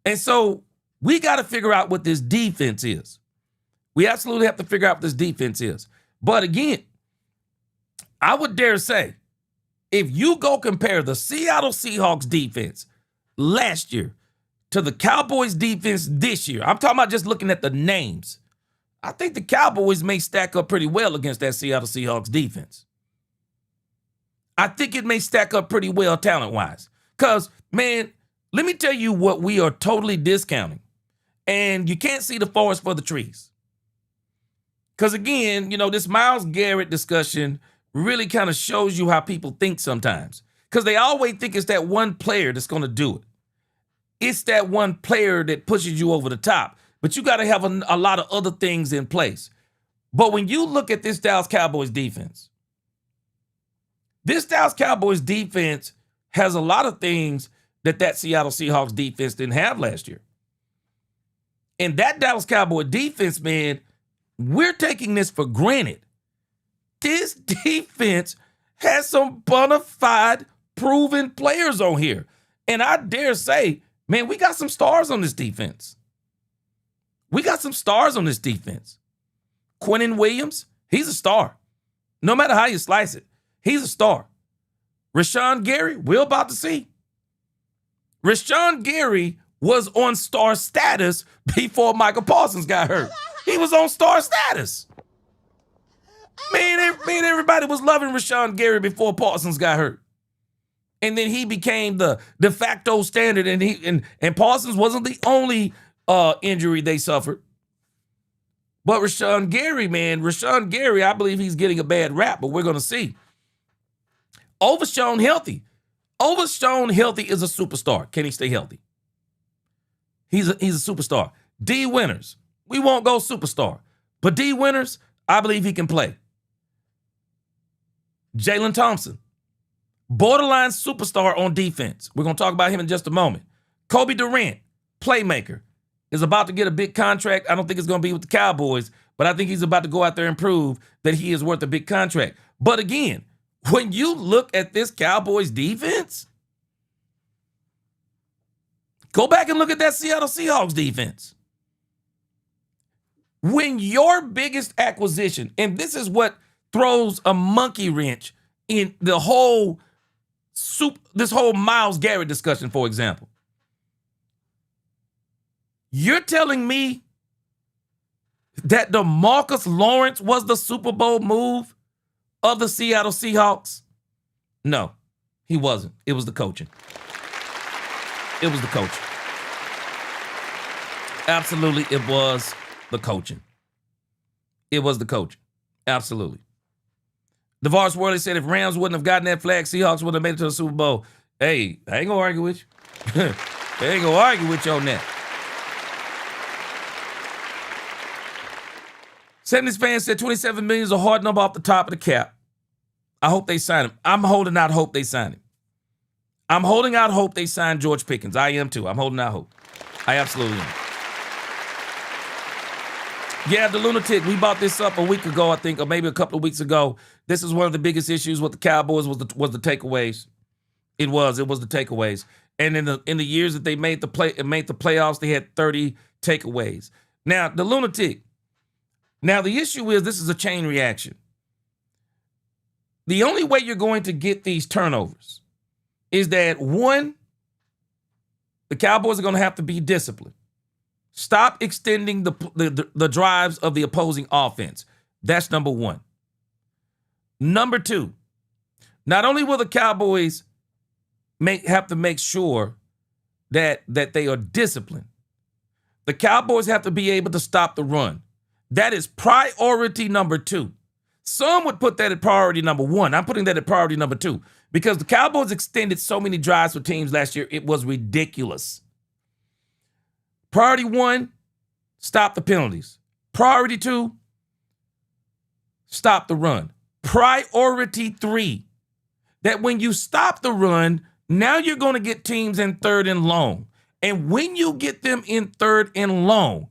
And so we got to figure out what this defense is. We absolutely have to figure out what this defense is. But again, I would dare say, if you go compare the Seattle Seahawks defense last year to the Cowboys defense this year, I'm talking about just looking at the names. I think the Cowboys may stack up pretty well against that Seattle Seahawks defense. I think it may stack up pretty well talent-wise. Because, man, let me tell you what we are totally discounting. And you can't see the forest for the trees. Because, again, this Myles Garrett discussion really kind of shows you how people think sometimes. Because they always think it's that one player that's going to do it. It's that one player that pushes you over the top. But you got to have a lot of other things in place. But when you look at this Dallas Cowboys defense, this Dallas Cowboys defense has a lot of things that Seattle Seahawks defense didn't have last year. And that Dallas Cowboy defense, man, we're taking this for granted. This defense has some bona fide proven players on here. And I dare say, man, we got some stars on this defense. We got some stars on this defense. Quinnen Williams, he's a star. No matter how you slice it, he's a star. Rashawn Gary, we're about to see. Rashawn Gary was on star status before Michael Parsons got hurt. He was on star status. Man, everybody was loving Rashawn Gary before Parsons got hurt. And then he became the de facto standard, and Parsons wasn't the only injury they suffered. But Rashawn Gary, I believe he's getting a bad rap, but we're going to see. Overshown healthy. Overshown healthy is a superstar. Can he stay healthy? He's a superstar. D. Winters, we won't go superstar. But D. Winters, I believe he can play. Jalen Thompson, borderline superstar on defense. We're going to talk about him in just a moment. Kobe Durant, playmaker, is about to get a big contract. I don't think it's going to be with the Cowboys, but I think he's about to go out there and prove that he is worth a big contract. But again, when you look at this Cowboys defense, go back and look at that Seattle Seahawks defense. When your biggest acquisition, and this is what throws a monkey wrench in the whole this whole Myles Garrett discussion, for example. You're telling me that DeMarcus Lawrence was the Super Bowl move of the Seattle Seahawks? No, he wasn't. It was the coaching. It was the coaching. Absolutely, it was the coaching. It was the coaching. Absolutely. DeVar's Worley said if Rams wouldn't have gotten that flag, Seahawks would have made it to the Super Bowl. Hey, I ain't gonna argue with you. I ain't gonna argue with you on that. 70s fans said 27 million is a hard number off the top of the cap. I hope they sign him. I'm holding out hope they sign him. I'm holding out hope they sign George Pickens. I am too. I'm holding out hope. I absolutely am. Yeah, the lunatic, we brought this up a week ago, I think, or maybe a couple of weeks ago. This is one of the biggest issues with the Cowboys was the takeaways. It was the takeaways. And in the years that they made the playoffs, they had 30 takeaways. Now, the lunatic. Now, the issue is this is a chain reaction. The only way you're going to get these turnovers is that, one, the Cowboys are going to have to be disciplined. Stop extending the drives of the opposing offense. That's number one. Number two, not only will the Cowboys have to make sure that they are disciplined, the Cowboys have to be able to stop the run. That is priority number two. Some would put that at priority number one. I'm putting that at priority number two because the Cowboys extended so many drives for teams last year, it was ridiculous. Priority one, stop the penalties. Priority two, stop the run. Priority three, that when you stop the run, now you're going to get teams in third and long. And when you get them in third and long,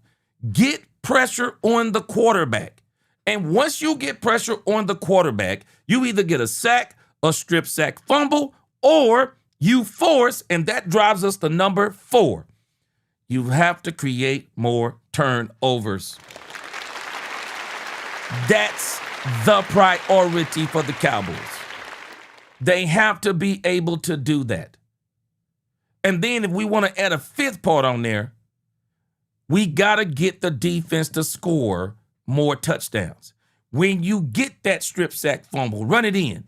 get pressure on the quarterback. And once you get pressure on the quarterback, you either get a sack, a strip sack fumble, or you force, and that drives us to number 4. You have to create more turnovers. That's the priority for the Cowboys. They have to be able to do that. And then if we want to add a fifth part on there, we got to get the defense to score more touchdowns. When you get that strip sack fumble, run it in.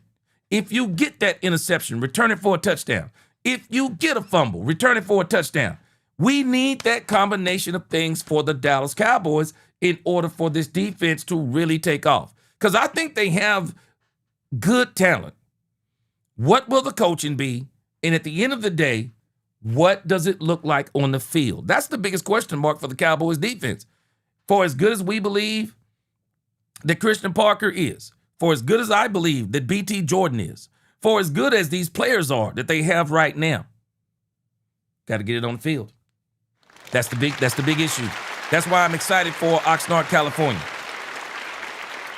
If you get that interception, return it for a touchdown. If you get a fumble, return it for a touchdown. We need that combination of things for the Dallas Cowboys in order for this defense to really take off. Because I think they have good talent. What will the coaching be? And at the end of the day, what does it look like on the field? That's the biggest question mark for the Cowboys defense. For as good as we believe that Christian Parker is, for as good as I believe that BT Jordyn is, for as good as these players are that they have right now, got to get it on the field. That's the big issue. That's why I'm excited for Oxnard, California.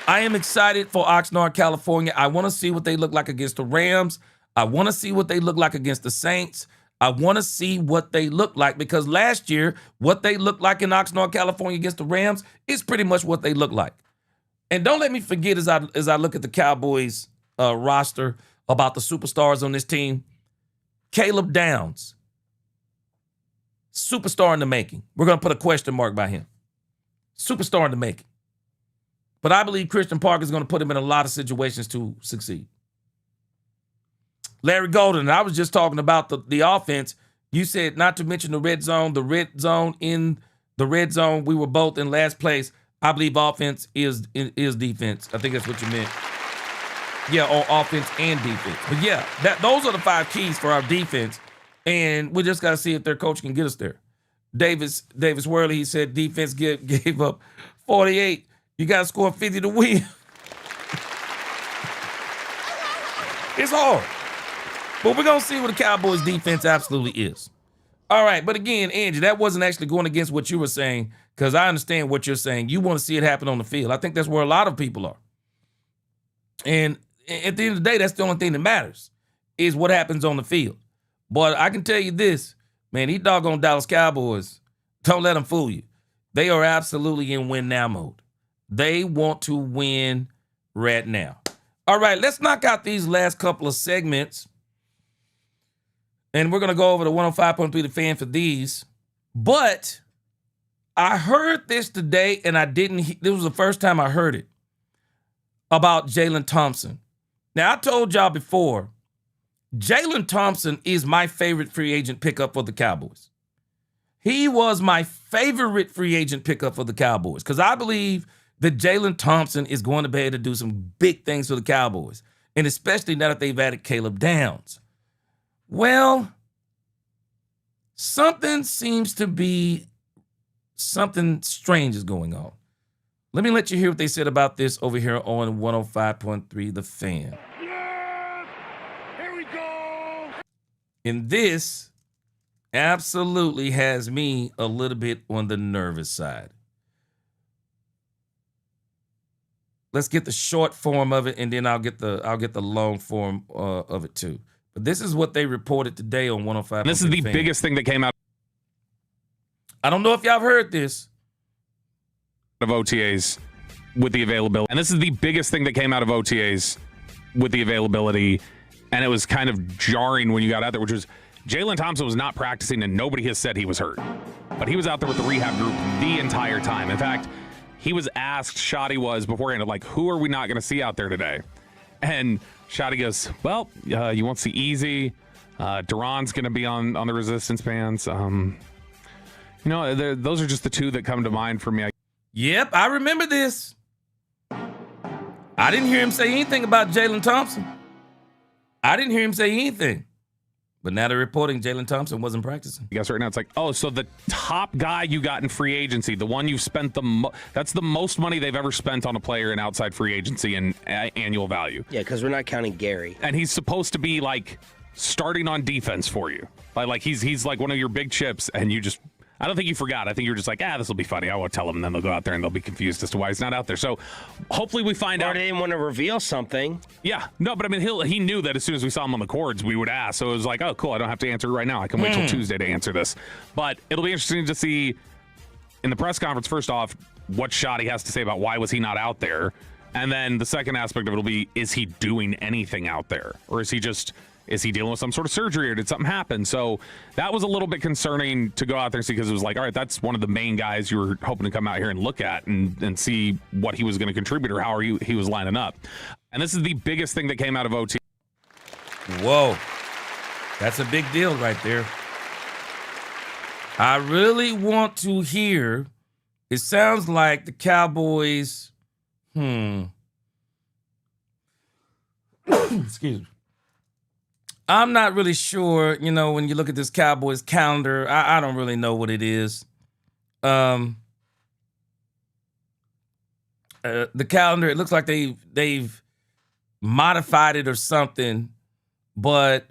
I am excited for Oxnard, California. I want to see what they look like against the Rams. I want to see what they look like against the Saints. I want to see what they look like because last year, what they looked like in Oxnard, California against the Rams is pretty much what they look like. And don't let me forget as I look at the Cowboys roster about the superstars on this team. Caleb Downs, superstar in the making. We're going to put a question mark by him. Superstar in the making. But I believe Christian Parker is going to put him in a lot of situations to succeed. Larry Golden, I was just talking about the offense. You said not to mention the red zone. The red zone, in the red zone, we were both in last place. I believe offense is defense. I think that's what you meant. Yeah, on offense and defense. But yeah, those are the 5 keys for our defense. And we just got to see if their coach can get us there. Davis Worley, he said defense gave up 48. You got to score 50 to win. It's hard. But we're going to see what the Cowboys defense absolutely is. All right, but again, Angie, that wasn't actually going against what you were saying because I understand what you're saying. You want to see it happen on the field. I think that's where a lot of people are. And at the end of the day, that's the only thing that matters is what happens on the field. But I can tell you this, man, these doggone Dallas Cowboys, don't let them fool you. They are absolutely in win now mode. They want to win right now. All right, let's knock out these last couple of segments. And we're going to go over to 105.3 The Fan for these. But I heard this today, and this was the first time I heard it, about Jalen Thompson. Now, I told y'all before, Jalen Thompson is my favorite free agent pickup for the Cowboys. He was my favorite free agent pickup for the Cowboys because I believe that Jalen Thompson is going to be able to do some big things for the Cowboys, and especially now that they've added Caleb Downs. Well, something strange is going on. Let me let you hear what they said about this over here on 105.3 The Fan. Yes! Here we go! And this absolutely has me a little bit on the nervous side. Let's get the short form of it, and then I'll get the long form of it too. But this is what they reported today on 105. This is the biggest thing that came out I don't know if y'all have heard this. of OTAs with the availability. And this is the biggest thing that came out of OTAs with the availability. And it was kind of jarring when you got out there, which was Jalen Thompson was not practicing and nobody has said he was hurt. But he was out there with the rehab group the entire time. In fact, he was asked, Schotty was beforehand, like, who are we not going to see out there today? And Schotty goes, well, you won't see Easy. Duran's going to be on the resistance bands. Those are just the two that come to mind for me. Yep, I remember this. I didn't hear him say anything about Jalen Thompson. I didn't hear him say anything. But now they're reporting Jalen Thompson wasn't practicing. I guess right now it's like, oh, so the top guy you got in free agency, the one you've spent that's the most money they've ever spent on a player in outside free agency and annual value. Yeah, because we're not counting Gary. And he's supposed to be like starting on defense for you. Like he's like one of your big chips, and you just, I don't think you forgot. I think you're just like, this will be funny. I won't tell them, and then they'll go out there and they'll be confused as to why he's not out there. So hopefully we find out. Or they didn't want to reveal something. Yeah, no, but I mean, he knew that as soon as we saw him on the cords, we would ask. So it was like, oh, cool, I don't have to answer it right now. I can wait till Tuesday to answer this. But it'll be interesting to see in the press conference, first off, what Schotty has to say about why was he not out there. And then the second aspect of it will be, is he doing anything out there? Or is he dealing with some sort of surgery, or did something happen? So that was a little bit concerning to go out there and see, because it was like, all right, that's one of the main guys you were hoping to come out here and look at and see what he was going to contribute or how he was lining up. And this is the biggest thing that came out of OT. Whoa. That's a big deal right there. I really want to hear, it sounds like the Cowboys, excuse me. I'm not really sure, when you look at this Cowboys calendar, I don't really know what it is. The calendar, it looks like they've modified it or something, but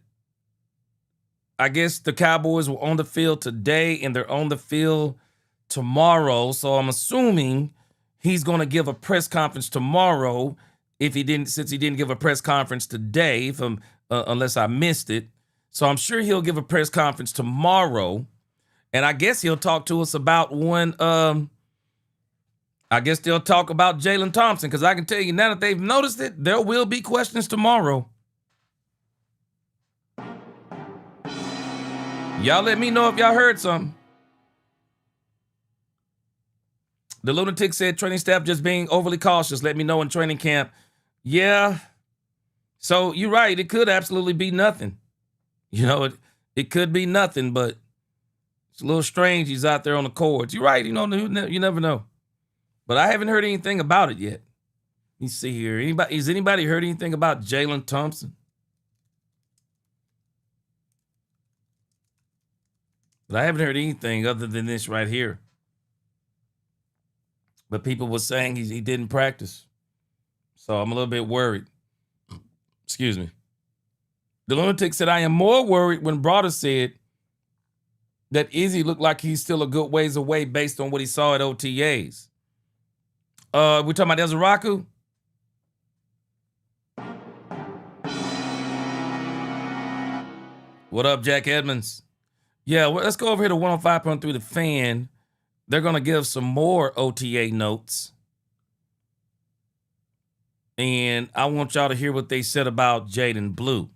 I guess the Cowboys were on the field today and they're on the field tomorrow. So I'm assuming he's going to give a press conference tomorrow since he didn't give a press conference today, unless I missed it. So I'm sure he'll give a press conference tomorrow. And I guess he'll talk to us about I guess they'll talk about Jalen Thompson, because I can tell you now that they've noticed it, there will be questions tomorrow. Y'all let me know if y'all heard something. The lunatic said training staff just being overly cautious. Let me know in training camp. Yeah. So you're right. It could absolutely be nothing. It could be nothing, but it's a little strange he's out there on the cords. You're right. You never know. But I haven't heard anything about it yet. Let me see here. Has anybody heard anything about Jalen Thompson? But I haven't heard anything other than this right here. But people were saying he didn't practice. So I'm a little bit worried. Excuse me. The lunatic said, I am more worried when Broder said that Izzy looked like he's still a good ways away based on what he saw at OTAs. We're talking about Ezraku? What up, Jack Edmonds? Yeah, well, let's go over here to 105.3 The Fan. They're going to give some more OTA notes. And I want y'all to hear what they said about Jaydon Blue.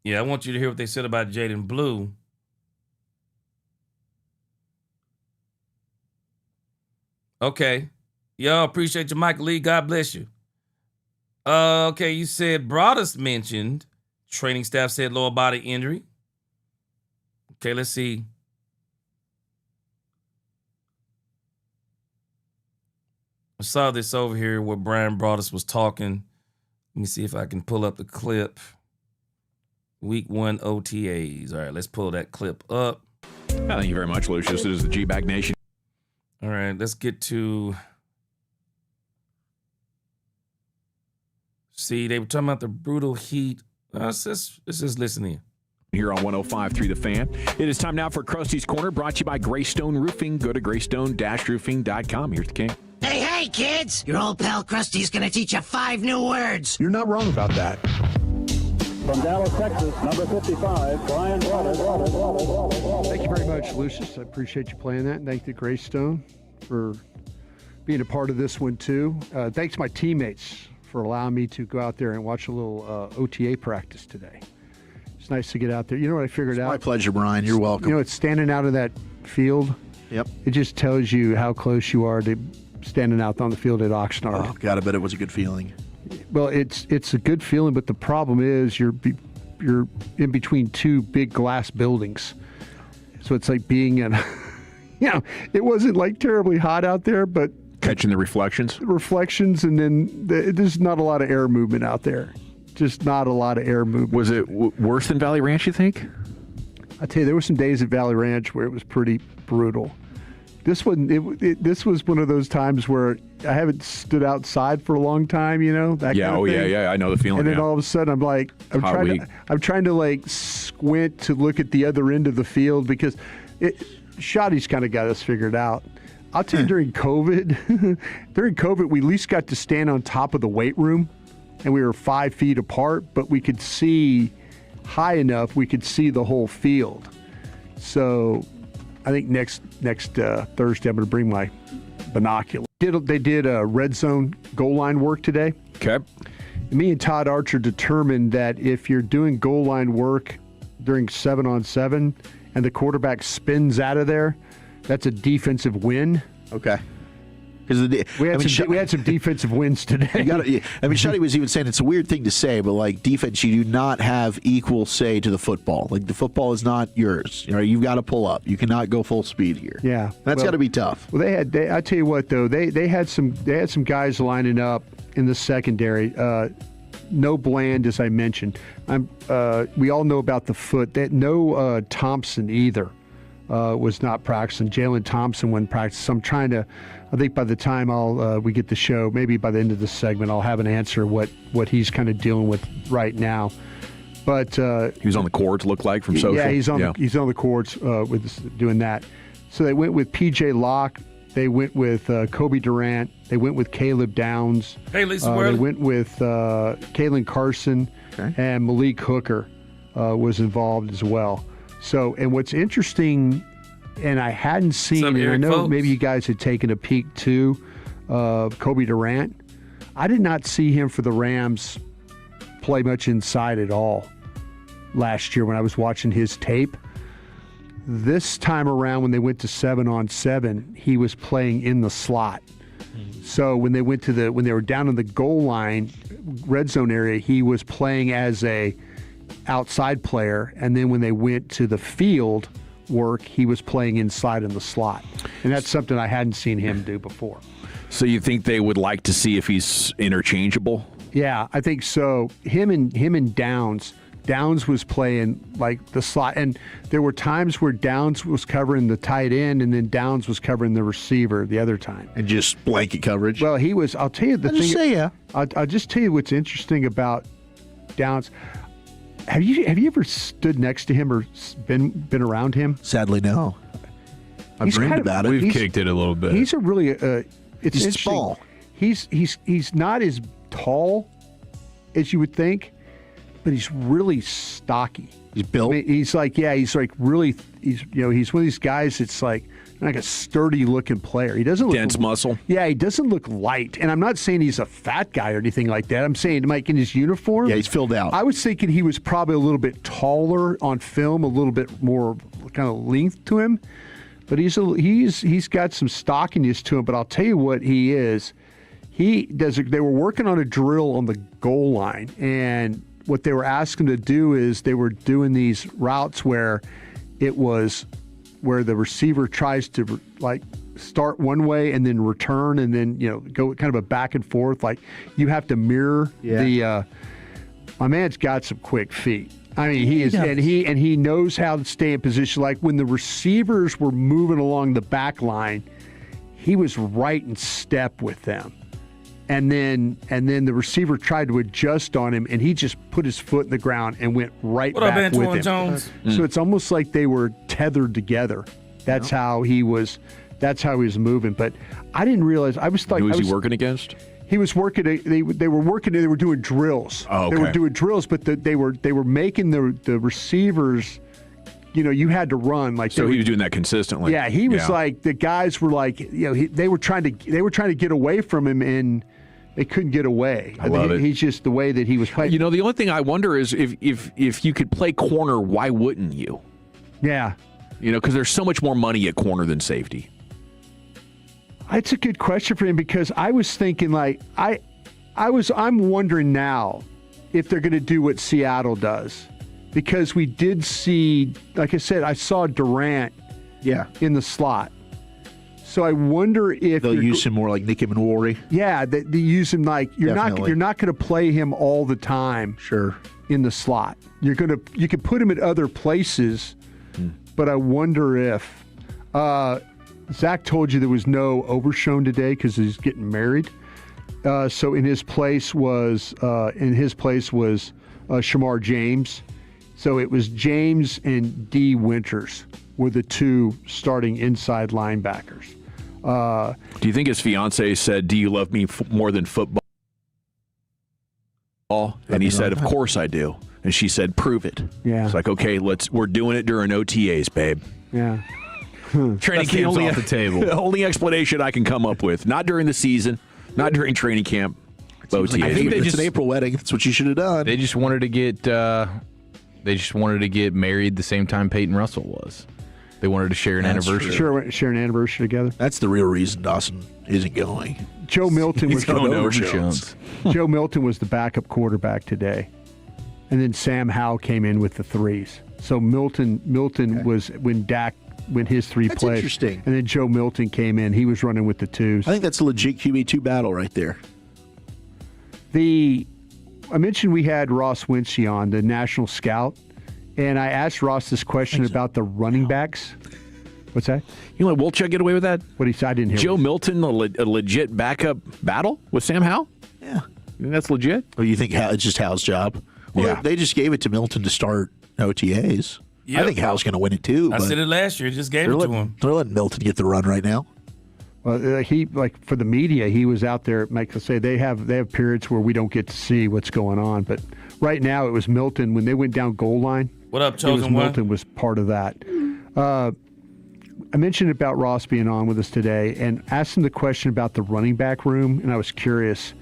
Yeah, I want you to hear what they said about Jaydon Blue. Okay. Y'all appreciate you, Michael Lee. God bless you. Okay, you said Broadus mentioned training staff said lower body injury. Okay, let's see. I saw this over here where Brian Broadus was talking. Let me see if I can pull up the clip. Week 1 OTAs. All right, let's pull that clip up. Thank you very much, Lucius. It is the G-Bag Nation. All right, let's get to... See, they were talking about the brutal heat. Let's just listen in. Here on 105.3 The Fan. It is time now for Krusty's Corner, brought to you by Greystone Roofing. Go to greystone-roofing.com. Here's the king. Hey, kids! Your old pal Krusty's gonna teach you 5 new words. You're not wrong about that. From Dallas, Texas, number 55, Brian Broadus. Thank you very much, Lucius. I appreciate you playing that. And thank you, Greystone, for being a part of this one, too. Thanks to my teammates for allowing me to go out there and watch a little OTA practice today. It's nice to get out there. You know what I figured out? My pleasure, Brian. You're welcome. You know, it's standing out of that field. Yep. It just tells you how close you are to standing out on the field at Oxnard. Oh, God, I bet it was a good feeling. Well, it's a good feeling, but the problem is you're in between 2 big glass buildings. So it's like being in, it wasn't like terribly hot out there, but catching the reflections. And then there's not a lot of air movement out there. Just not a lot of air movement. Was it worse than Valley Ranch, you think? I tell you, there were some days at Valley Ranch where it was pretty brutal. This one, this was one of those times where I haven't stood outside for a long time, that yeah, kind of thing. Yeah, I know the feeling. And then all of a sudden, I'm trying to like squint to look at the other end of the field because Schotty's kind of got us figured out. I'll tell you, during COVID, we at least got to stand on top of the weight room, and we were 5 feet apart, but we could see high enough we could see the whole field. So I think next Thursday I'm going to bring my binocular. They did a red zone goal line work today. Okay. Me and Todd Archer determined that if you're doing goal line work during 7-on-7 and the quarterback spins out of there, that's a defensive win. Okay. Because we had some defensive wins today. Schotty was even saying it's a weird thing to say, but like defense, you do not have equal say to the football. Like the football is not yours. You've got to pull up. You cannot go full speed here. Yeah, that's got to be tough. Well, I tell you what though, they had some guys lining up in the secondary. No Bland, as I mentioned. We all know about the foot. No Thompson either. Was not practicing. Jalen Thompson wouldn't practice. So I think by the time we get the show, maybe by the end of the segment, I'll have an answer what he's kind of dealing with right now. But he was on the cords, looked like, from social. Yeah, he's on the cords with doing that. So they went with P.J. Locke. They went with Kobe Durant. They went with Caleb Downs. Hey, Lisa They went with Kalen Carson, and Malik Hooker was involved as well. So, and what's interesting, and I hadn't seen, and I know maybe you guys had taken a peek too, Kobe Durant. I did not see him for the Rams play much inside at all last year when I was watching his tape. This time around, when they went to 7-on-7, he was playing in the slot. So when they were down in the goal line, red zone area, he was playing as a outside player, and then when they went to the field work, he was playing inside in the slot. And that's something I hadn't seen him do before. So you think they would like to see if he's interchangeable? Yeah, I think so. Him and Downs was playing like the slot, and there were times where Downs was covering the tight end and then Downs was covering the receiver the other time. And just blanket coverage? Well, he was. I'll tell you the thing. I'll just tell you what's interesting about Downs. Have you ever stood next to him or been around him? Sadly, no. I've dreamed about it. We've kicked it a little bit. He's a really it's he's small. He's not as tall as you would think, but he's really stocky. He's built. I mean, he's like really. He's one of these guys that's like a sturdy looking player. He doesn't look dense muscle. Yeah, he doesn't look light. And I'm not saying he's a fat guy or anything like that. I'm saying, Mike, in his uniform. Yeah, he's filled out. I was thinking he was probably a little bit taller on film, a little bit more kind of length to him. But he's got some stockiness to him. But I'll tell you what he is. They were working on a drill on the goal line, and what they were asking to do is they were doing these routes where it was where the receiver tries to like start one way and then return and then go kind of a back and forth. Like you have to mirror the. My man's got some quick feet. I mean, he is, and he knows how to stay in position. Like when the receivers were moving along the back line, he was right in step with them. And then the receiver tried to adjust on him, and he just put his foot in the ground and went right back with him. Jones? So it's almost like they were tethered together. That's how he was. That's how he was moving. But I didn't realize. I was like, who was he working against? He was working. They were working. They were doing drills. Oh, okay. They were doing drills, but they were making the receivers. You had to run like. So he was doing that consistently. Yeah, he was like the guys were like they were trying to get away from him and. They couldn't get away. I love it. He's just the way that he was playing. The only thing I wonder is if you could play corner, why wouldn't you? Yeah. Because there's so much more money at corner than safety. It's a good question for him because I was thinking like I'm wondering now if they're going to do what Seattle does because we did see, like I said, I saw Durant in the slot. So I wonder if they'll use him more like Nicky Manwari. Yeah, they use him like you're not going to play him all the time. Sure, in the slot, you can put him at other places, but I wonder if Zach told you there was no Overshown today because he's getting married. So in his place was Shamar James. So it was James and D. Winters were the two starting inside linebackers. Do you think his fiance said, "Do you love me more than football?" And he said, "Of course I do." And she said, "Prove it." Yeah. It's like, okay, we're doing it during OTAs, babe. Yeah. Training camp's off the table. The only explanation I can come up with. Not during the season, not during training camp. OTAs. I think it's an April wedding. That's what you should have done. They just wanted to get married the same time Peyton Russell was. They wanted to share an anniversary. Share an anniversary together. That's the real reason Dawson isn't going. Joe Milton was going to Overshowns. Joe Milton was the backup quarterback today, and then Sam Howell came in with the threes. So Milton was when his three That's played. Interesting. And then Joe Milton came in. He was running with the twos. I think that's a legit QB2 battle right there. I mentioned we had Ross Winchie on, the national scout. And I asked Ross this question about the running backs. What's that? You let Wolchuk get away with that? What he said, I didn't hear. Joe Milton, a legit backup battle with Sam Howell? Yeah. You think that's legit? Or you think it's just Howell's job? Well, they just gave it to Milton to start OTAs. Yep. I think Howell's going to win it too. I said it last year. Just gave it to him. They're letting Milton get the run right now. Well, he for the media, he was out there. Like I say, they have periods where we don't get to see what's going on. But right now, it was Milton when they went down goal line. What up, Chosen One? Milton was part of that. I mentioned about Ross being on with us today and asked him the question about the running back room, and I was curious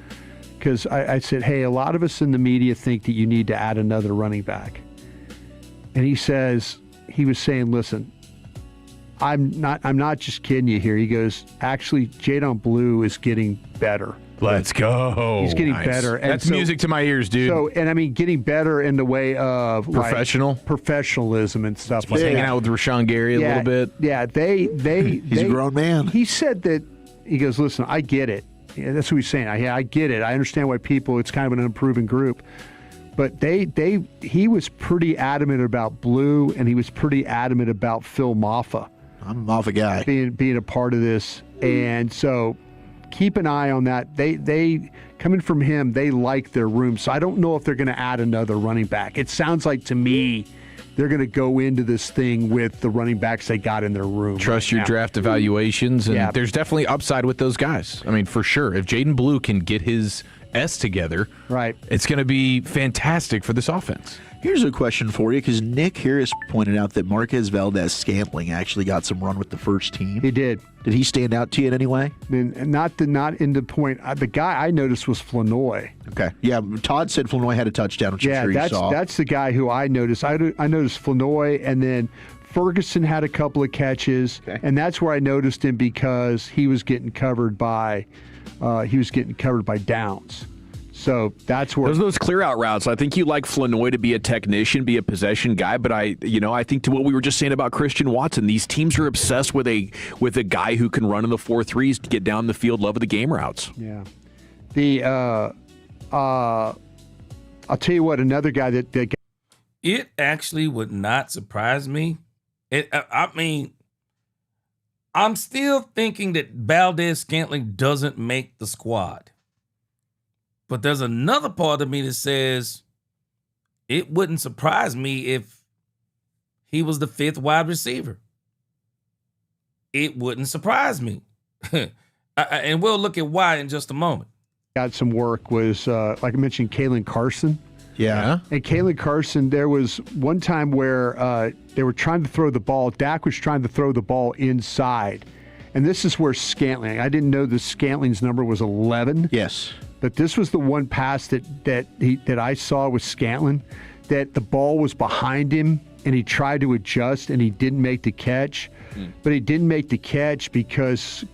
because I said, hey, a lot of us in the media think that you need to add another running back. And he was saying, listen, I'm not just kidding you here. He goes, actually, Jaydon Blue is getting better. Let's go. He's getting better. And that's music to my ears, dude. So, and I mean, getting better in the way of professionalism and stuff like that. Hanging out with Rashawn Gary a little bit. Yeah, he's a grown man. He said that, he goes, listen, I get it. Yeah, that's what he's saying. I get it. I understand why it's kind of an unproven group. But he was pretty adamant about Blue, and he was pretty adamant about Phil Maffa. I'm a Maffa guy. Being a part of this. And so keep an eye on that. They coming from him, they like their room. So I don't know if they're going to add another running back. It sounds like to me they're going to go into this thing with the running backs they got in their room. Trust your draft evaluations, and there's definitely upside with those guys. I mean, for sure. If Jaydon Blue can get his S together, right, it's going to be fantastic for this offense. Here's a question for you, because Nick Harris pointed out that Marquez Valdez-Scantling actually got some run with the first team. He did. Did he stand out to you in any way? I mean, not in the point. The guy I noticed was Flanoy. Okay. Yeah, Todd said Flanoy had a touchdown, which I'm sure you saw. That's the guy who I noticed. I noticed Flanoy, and then Ferguson had a couple of catches, and that's where I noticed him because he was getting covered by Downs. So that's where those clear out routes. I think you like Flanoy to be a technician, be a possession guy, but I think to what we were just saying about Christian Watson, these teams are obsessed with a guy who can run in the 4-3s to get down the field, love of the game routes. Yeah. I'll tell you what, another guy that it actually would not surprise me. I mean, I'm still thinking that Valdez-Scantling doesn't make the squad. But there's another part of me that says it wouldn't surprise me if he was the 5th wide receiver. It wouldn't surprise me. And we'll look at why in just a moment. got some work was, like I mentioned, Jalen Carson. Yeah. And Jalen Carson, there was one time where they were trying to throw the ball. Dak was trying to throw the ball inside. And this is where Scantling, I didn't know that Scantling's number was 11. Yes. But this was the one pass that I saw with Scantling, that the ball was behind him and he tried to adjust and he didn't make the catch. But he didn't make the catch because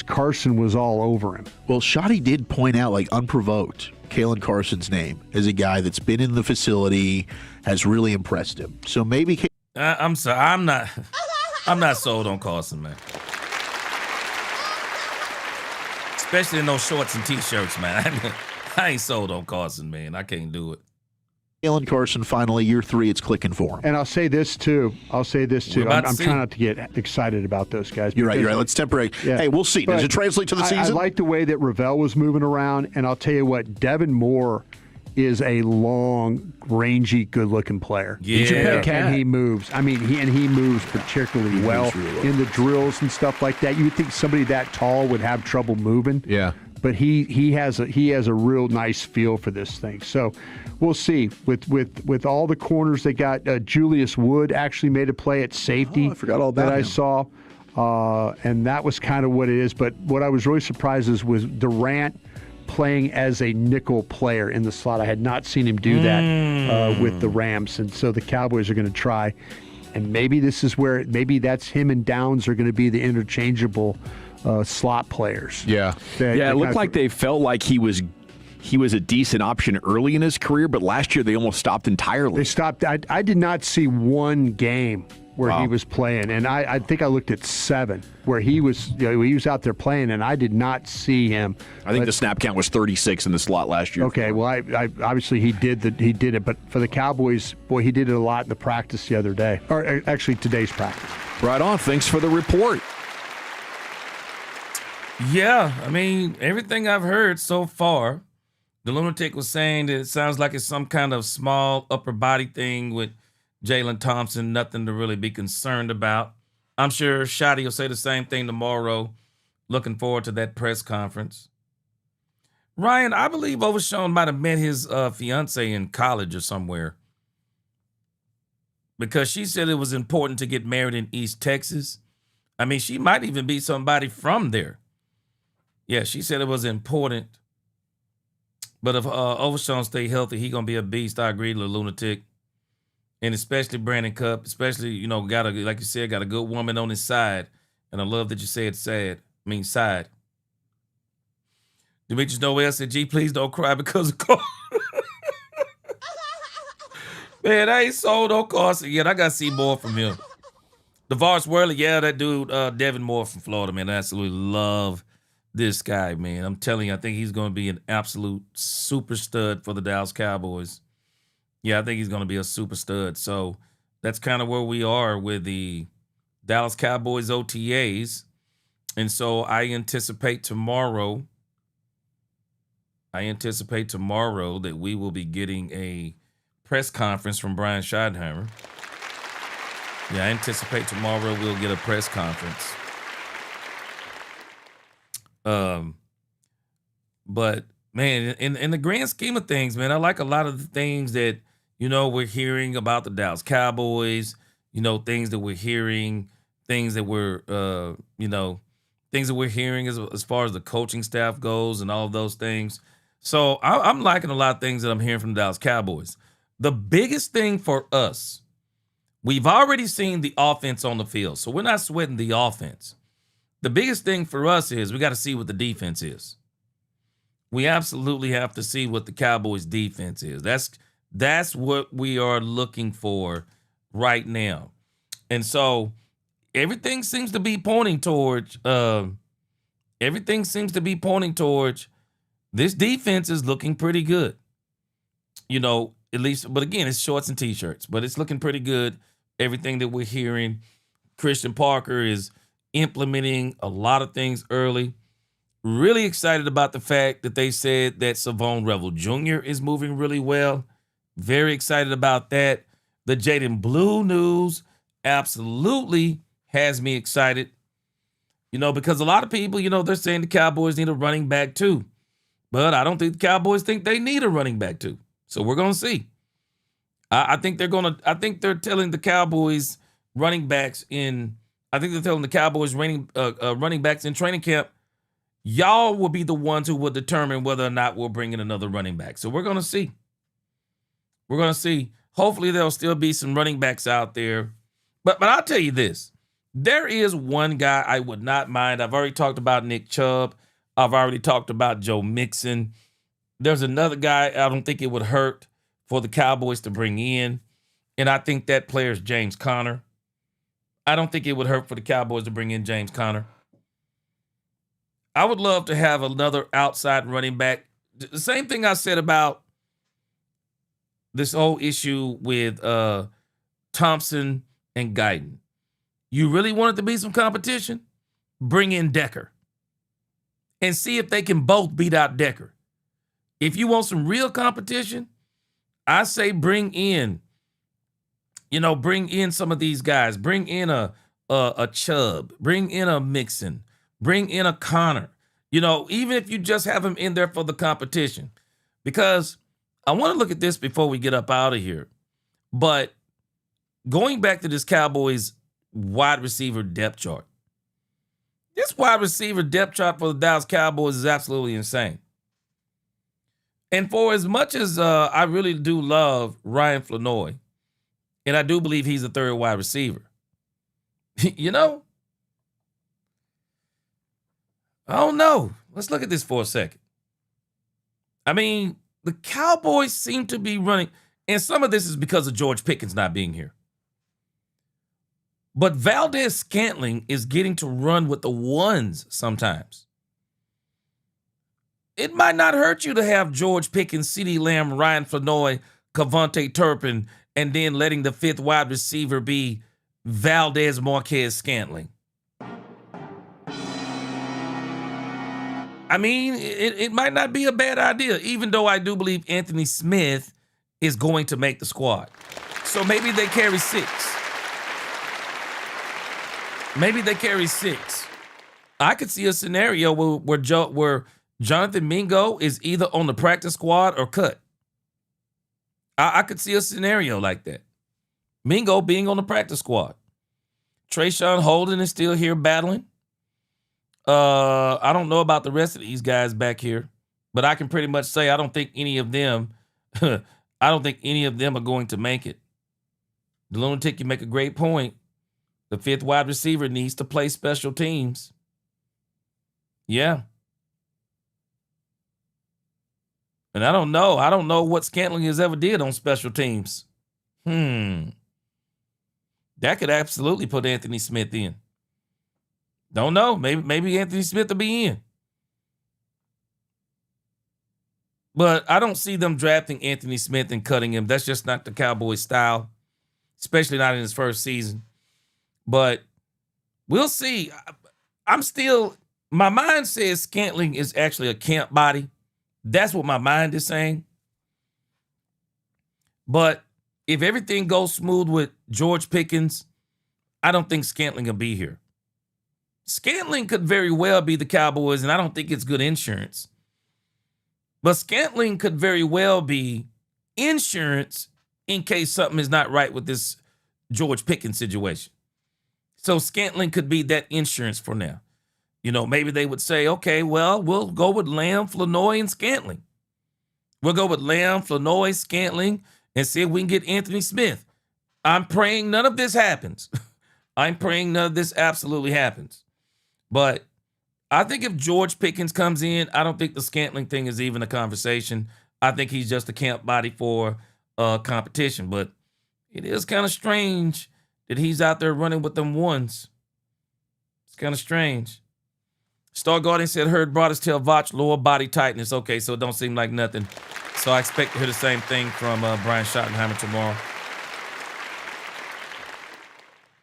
Carson was all over him. Well, Schotty did point out, like unprovoked, Jalen Carson's name as a guy that's been in the facility, has really impressed him. So maybe I'm sorry, I'm not sold on Carson, man. Especially in those shorts and t-shirts, man. I ain't sold on Carson, man. I can't do it. Jalen Carson, finally, year 3, it's clicking for him. And I'll say this too. I'm trying not to get excited about those guys. You're right. Let's temporate. Yeah. Hey, we'll see. Does it translate to the season? I like the way that Ravel was moving around, and I'll tell you what, Devin Moore is a long, rangy, good-looking player. Yeah. And he moves. I mean, he moves particularly well in the drills and stuff like that. You would think somebody that tall would have trouble moving. Yeah. But he has a real nice feel for this thing. So we'll see. With all the corners they got, Julius Wood actually made a play at safety. I forgot all about that him. I saw, and that was kind of what it is. But what I was really surprised is with Durant playing as a nickel player in the slot. I had not seen him do that with the Rams, and so the Cowboys are going to try. And maybe this is where that's him and Downs are going to be the interchangeable slot players. Yeah. It looked like they felt like he was a decent option early in his career, but last year they almost stopped entirely. They stopped. I did not see one game where he was playing, and I think I looked at 7 where he was out there playing, and I did not see him. I think the snap count was 36 in the slot last year. Okay, well, I obviously he did it, but for the Cowboys, boy, he did it a lot in the practice the other day, or actually today's practice. Right on. Thanks for the report. Yeah, I mean, everything I've heard so far, the lunatic was saying that it sounds like it's some kind of small upper body thing with Jalen Thompson, nothing to really be concerned about. I'm sure Schotty will say the same thing tomorrow. Looking forward to that press conference. Ryan, I believe Overshown might have met his fiance in college or somewhere, because she said it was important to get married in East Texas. I mean, she might even be somebody from there. Yeah, she said it was important. But if Overshown stay healthy, he going to be a beast. I agree, little lunatic. And especially Brandon Cup, especially, got like you said, got a good woman on his side. And I love that you said side. Demetrius Noel said, "Gee, please don't cry because of Carson." Man, I ain't sold on Carson yet. I got to see more from him. DeVaris Worley, yeah, that dude, Devin Moore from Florida, man. I absolutely love this guy, man. I'm telling you, I think he's going to be an absolute super stud for the Dallas Cowboys. Yeah, I think he's going to be a super stud. So that's kind of where we are with the Dallas Cowboys OTAs. And so I anticipate tomorrow that we will be getting a press conference from Brian Schottenheimer. Yeah, I anticipate tomorrow we'll get a press conference. But man, in the grand scheme of things, man, I like a lot of the things that, we're hearing about the Dallas Cowboys, things that we're hearing, things that we're, things that we're hearing as far as the coaching staff goes and all of those things. So I'm liking a lot of things that I'm hearing from the Dallas Cowboys. The biggest thing for us, we've already seen the offense on the field, so we're not sweating the offense. The biggest thing for us is we got to see what the defense is. We absolutely have to see what the Cowboys defense is. That's what we are looking for right now. And so everything seems to be pointing towards this defense is looking pretty good. At least, but again, it's shorts and t-shirts, but it's looking pretty good. Everything that we're hearing, Christian Parker is implementing a lot of things early. Really excited about the fact that they said that Savon Revel Jr. is moving really well. Very excited about that. The Jaydon Blue news absolutely has me excited. Because a lot of people, they're saying the Cowboys need a running back too. But I don't think the Cowboys think they need a running back too. So we're going to see. I think they're telling the Cowboys running backs running backs in training camp, y'all will be the ones who will determine whether or not we'll bring in another running back. So we're going to see. We're going to see. Hopefully there'll still be some running backs out there. But I'll tell you this. There is one guy I would not mind. I've already talked about Nick Chubb. I've already talked about Joe Mixon. There's another guy I don't think it would hurt for the Cowboys to bring in, and I think that player is James Conner. I don't think it would hurt for the Cowboys to bring in James Conner. I would love to have another outside running back. The same thing I said about this whole issue with Thompson and Jaydon. You really want it to be some competition? Bring in Decker and see if they can both beat out Decker. If you want some real competition, I say bring in some of these guys. Bring in a Chubb. Bring in a Mixon. Bring in a Connor. Even if you just have him in there for the competition. Because I want to look at this before we get up out of here. But going back to this Cowboys wide receiver depth chart. This wide receiver depth chart for the Dallas Cowboys is absolutely insane. And for as much as I really do love Ryan Flanoy, and I do believe he's the third wide receiver, I don't know. Let's look at this for a second. I mean, the Cowboys seem to be running, and some of this is because of George Pickens not being here. But Valdez-Scantling is getting to run with the ones sometimes. It might not hurt you to have George Pickens, CeeDee Lamb, Ryan Flanoy, Cavonte Turpin, and then letting the fifth wide receiver be Valdez-Marquez-Scantling. I mean, it might not be a bad idea, even though I do believe Anthony Smith is going to make the squad. So maybe they carry six. I could see a scenario where Jonathan Mingo is either on the practice squad or cut. I could see a scenario like that. Mingo being on the practice squad. Trayshawn Holden is still here battling. I don't know about the rest of these guys back here, but I can pretty much say I don't think any of them are going to make it. The Lunatic, you make a great point. The fifth wide receiver needs to play special teams. Yeah. And I don't know what Scantling has ever did on special teams. That could absolutely put Anthony Smith in. Don't know. Maybe Anthony Smith will be in. But I don't see them drafting Anthony Smith and cutting him. That's just not the Cowboys style, especially not in his first season. But we'll see. My mind says Scantling is actually a camp body. That's what my mind is saying. But if everything goes smooth with George Pickens, I don't think Scantling will be here. Scantling could very well be the Cowboys, and I don't think it's good insurance. But Scantling could very well be insurance in case something is not right with this George Pickens situation. So Scantling could be that insurance for now. Maybe they would say, okay, well, we'll go with Lamb, Flournoy, and Scantling. We'll go with Lamb, Flournoy, Scantling, and see if we can get Anthony Smith. I'm praying none of this happens. I'm praying none of this absolutely happens. But I think if George Pickens comes in, I don't think the Scantling thing is even a conversation. I think he's just a camp body for competition. But it is kind of strange that he's out there running with them ones. It's kind of strange. Star Guardian said, heard brothers tell Vach lower body tightness. Okay, so it don't seem like nothing. So I expect to hear the same thing from Brian Schottenheimer tomorrow.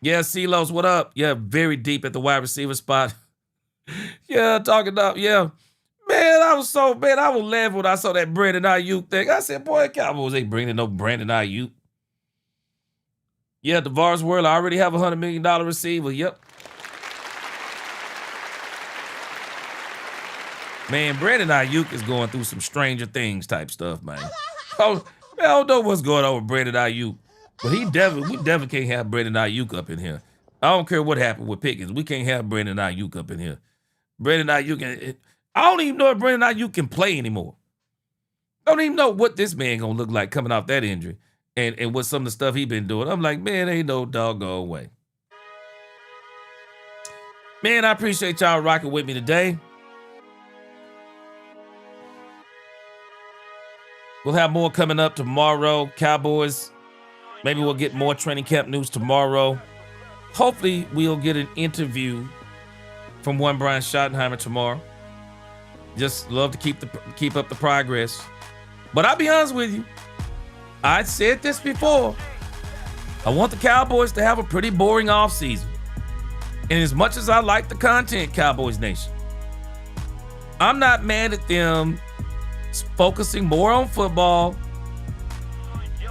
Yeah, CeeLo's, what up? Yeah, very deep at the wide receiver spot. Yeah, talking up. Yeah. Man, I was laughing when I saw that Brandon Ayuk thing. I said, boy, Cowboys ain't bringing no Brandon Ayuk. Yeah, DeVar's World, I already have a $100 million receiver. Yep. Man, Brandon Ayuk is going through some Stranger Things type stuff, man. I don't know what's going on with Brandon Ayuk, but we definitely can't have Brandon Ayuk up in here. I don't care what happened with Pickens. We can't have Brandon Ayuk up in here. Brandon Ayuk, I don't even know if Brandon Ayuk can play anymore. I don't even know what this man gonna look like coming off that injury and what some of the stuff he been doing. I'm like, man, ain't no doggone way. Man, I appreciate y'all rocking with me today. We'll have more coming up tomorrow. Cowboys, maybe we'll get more training camp news tomorrow. Hopefully, we'll get an interview from one Brian Schottenheimer tomorrow. Just love to keep up the progress. But I'll be honest with you. I said this before. I want the Cowboys to have a pretty boring offseason. And as much as I like the content, Cowboys Nation, I'm not mad at them focusing more on football,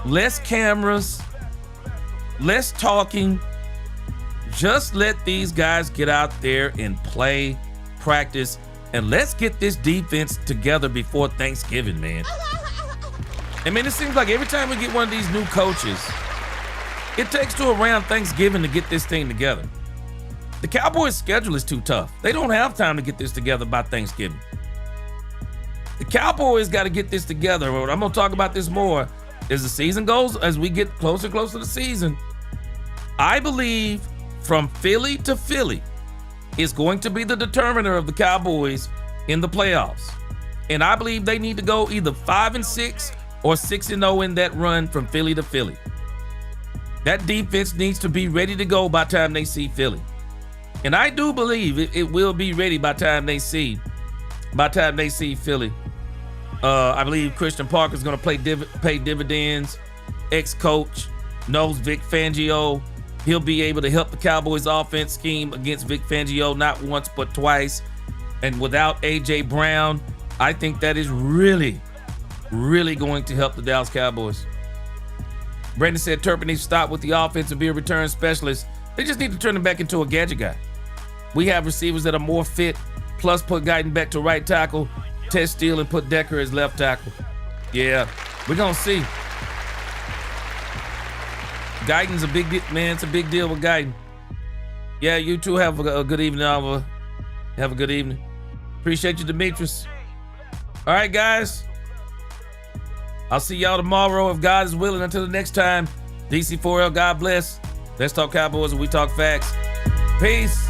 less cameras, less talking. Just let these guys get out there and play, practice, and let's get this defense together before Thanksgiving, man. I mean, it seems like every time we get one of these new coaches, it takes to around Thanksgiving to get this thing together. The Cowboys' schedule is too tough. They don't have time to get this together by Thanksgiving. The Cowboys got to get this together. I'm going to talk about this more as the season goes, as we get closer and closer to the season. I believe from Philly to Philly is going to be the determiner of the Cowboys in the playoffs. And I believe they need to go either 5-6 or 6-0 in that run from Philly to Philly. That defense needs to be ready to go by the time they see Philly. And I do believe it will be ready by the time they see Philly. I believe Christian Parker is going to pay dividends. Ex-coach knows Vic Fangio. He'll be able to help the Cowboys offense scheme against Vic Fangio not once but twice. And without A.J. Brown, I think that is really, really going to help the Dallas Cowboys. Brandon said Turpin needs to stop with the offense and be a return specialist. They just need to turn him back into a gadget guy. We have receivers that are more fit, plus put Guyton back to right tackle, Ted Steele, and put Decker as left tackle. Yeah, we're going to see. Guyton's a big deal, man. It's a big deal with Guyton. Yeah, you two have a good evening, Alva. Have a good evening. Appreciate you, Demetrius. All right, guys. I'll see y'all tomorrow if God is willing. Until the next time, DC4L, God bless. Let's talk Cowboys and we talk facts. Peace.